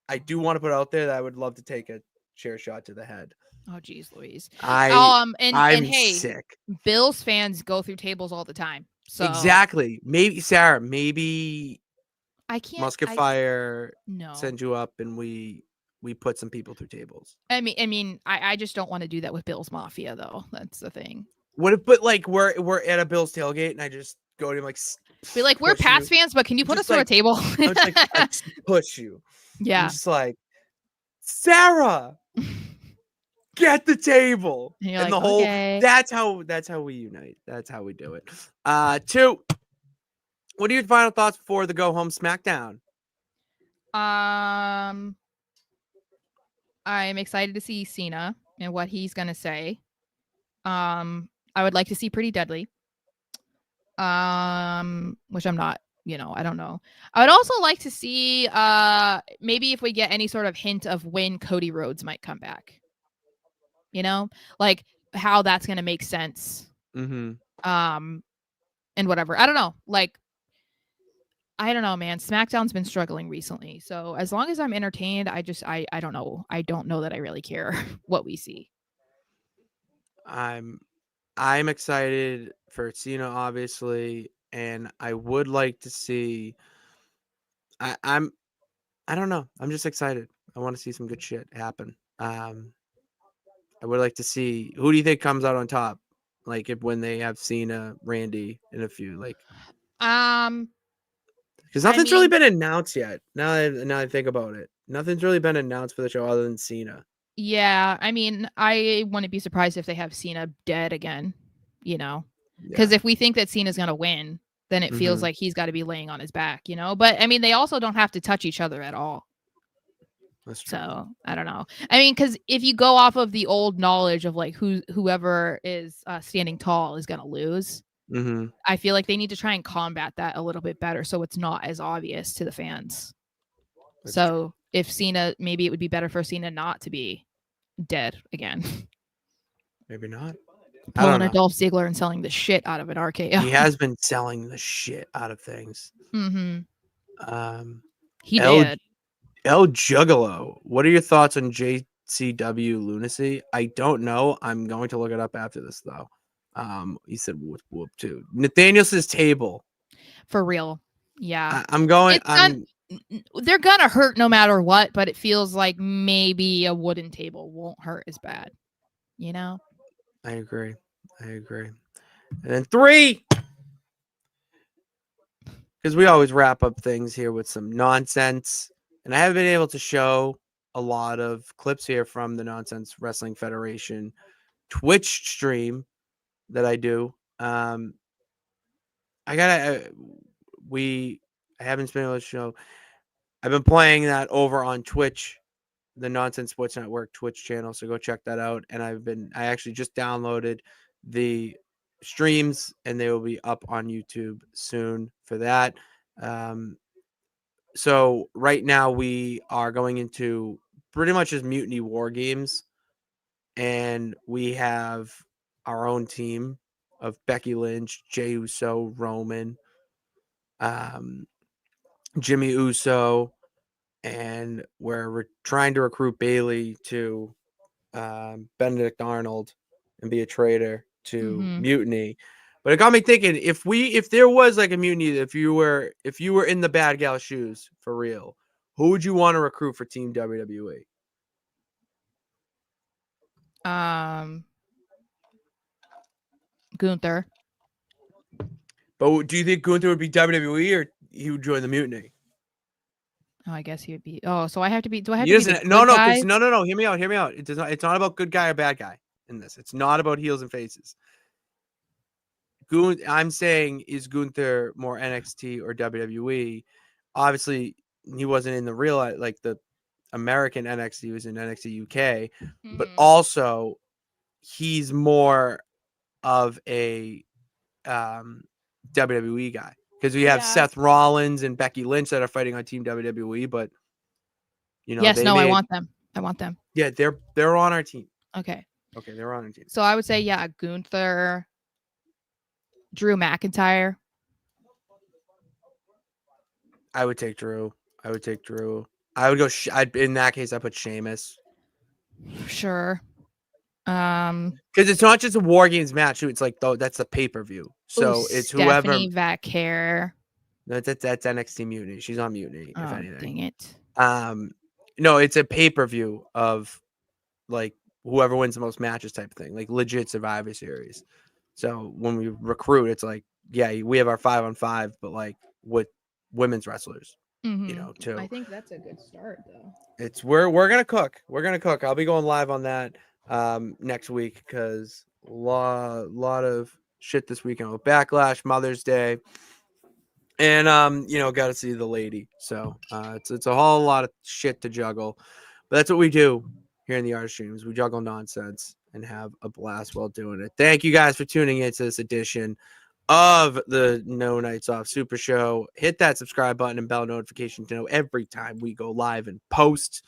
I do want to put out there that I would love to take a chair shot to the head. Oh geez, Louise. I'm hey, sick. Bills fans go through tables all the time. So exactly. Maybe Sarah, maybe I can't. Musket Fire no send you up and we put some people through tables. I just don't want to do that with Bills Mafia though. That's the thing. What if, but like we're at a Bills tailgate and I just go to him like be like, we're Pats fans, but can you put us through a table? I push you. Yeah. I'm just like, Sarah, get the table. And the whole that's how we unite. That's how we do it. 2. What are your final thoughts before the go home SmackDown? I'm excited to see Cena and what he's gonna say. I would like to see Pretty Deadly. Which I'm not, I don't know. I would also like to see maybe if we get any sort of hint of when Cody Rhodes might come back. Like how that's gonna make sense. Mm-hmm. And whatever. I don't know. Like, I don't know, man. SmackDown's been struggling recently. So as long as I'm entertained, I don't know. I don't know that I really care what we see. I'm excited for Cena, obviously, and I would like to see. I don't know. I'm just excited. I want to see some good shit happen. I would like to see, who do you think comes out on top? Like when they have Cena, Randy in a few, like. Because nothing's really been announced yet. Now I think about it, nothing's really been announced for the show other than Cena. Yeah, I mean, I wouldn't be surprised if they have Cena dead again. Because if we think that Cena's gonna win, then it feels like he's got to be laying on his back. But I mean, they also don't have to touch each other at all. That's true. So I don't know. I mean, because if you go off of the old knowledge of like whoever is standing tall is gonna lose. Mm-hmm. I feel like they need to try and combat that a little bit better so it's not as obvious to the fans. That's true. If Cena, maybe it would be better for Cena not to be dead again. Maybe not. Pulling a Dolph Ziggler and selling the shit out of an RKO. He has been selling the shit out of things. Mm-hmm. He did. El Juggalo. What are your thoughts on JCW lunacy? I don't know. I'm going to look it up after this though. He said whoop whoop too. Nathaniel says table. For real. Yeah. I'm going. They're gonna hurt no matter what, but it feels like maybe a wooden table won't hurt as bad. I agree. And then 3, because we always wrap up things here with some nonsense, and I haven't been able to show a lot of clips here from the Nonsense Wrestling Federation Twitch stream that I do. I haven't been able to show. I've been playing that over on Twitch, the Nonsense Sports Network Twitch channel. So go check that out. And I actually just downloaded the streams and they will be up on YouTube soon for that. So right now we are going into pretty much just Mutiny War Games. And we have our own team of Becky Lynch, Jey Uso, Roman, Jimmy Uso, and we're trying to recruit Bailey to Benedict Arnold and be a traitor to Mutiny. But it got me thinking, if there was like a mutiny, if you were in the bad gal shoes for real, who would you want to recruit for Team WWE? Gunther. But do you think Gunther would be WWE or he would join the mutiny? Oh, I guess he would be. Oh, so I have to be. Do I have he to doesn't, be the good guy? No. Hear me out. It's not about good guy or bad guy in this. It's not about heels and faces. I'm saying, is Gunther more NXT or WWE? Obviously, he wasn't in the real, like the American NXT. He was in NXT UK, but also he's more of a WWE guy because we have Seth Rollins and Becky Lynch that are fighting on Team WWE. But I want them. Yeah, they're on our team. Okay, they're on our team. So I would say Gunther. Drew McIntyre. I would take Drew. I would go. In that case, I put Sheamus. Sure. Because it's not just a War Games match. It's like that's the pay-per-view. So it's whoever. Stephanie Vaquer. That's NXT Mutiny. She's on Mutiny. If anything. Dang it. No, it's a pay-per-view of like whoever wins the most matches type of thing, like legit Survivor Series. So when we recruit, it's like, we have our 5-on-5, but like with women's wrestlers, too. I think that's a good start, though. We're gonna cook. I'll be going live on that next week because a lot of shit this weekend with Backlash, Mother's Day, and got to see the lady. So it's a whole lot of shit to juggle, but that's what we do here in the art streams. We juggle nonsense. and have a blast while doing it. Thank you guys for tuning into this edition of the No Nights Off Super Show. Hit that subscribe button and bell notification to know every time we go live and post.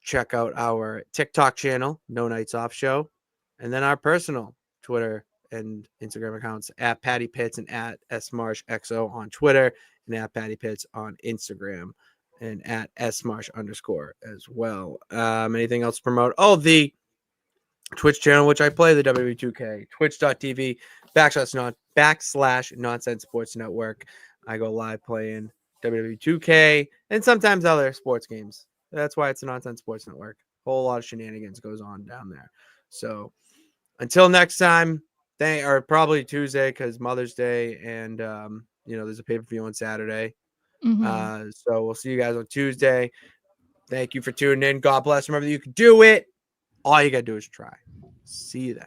Check out our TikTok channel, No Nights Off Show, and then our personal Twitter and Instagram accounts at Patty Pitts and at SMarshXO on Twitter and at Patty Pitts on Instagram and at SMarsh_ as well. Anything else to promote? Oh, the Twitch channel, which I play, the WWE 2K, twitch.tv// Nonsense Sports Network. I go live playing WWE 2K and sometimes other sports games. That's why it's a Nonsense Sports Network. A whole lot of shenanigans goes on down there. So until next time, or probably Tuesday because Mother's Day and there's a pay-per-view on Saturday. So we'll see you guys on Tuesday. Thank you for tuning in. God bless. Remember that you can do it. All you got to do is try. See you then.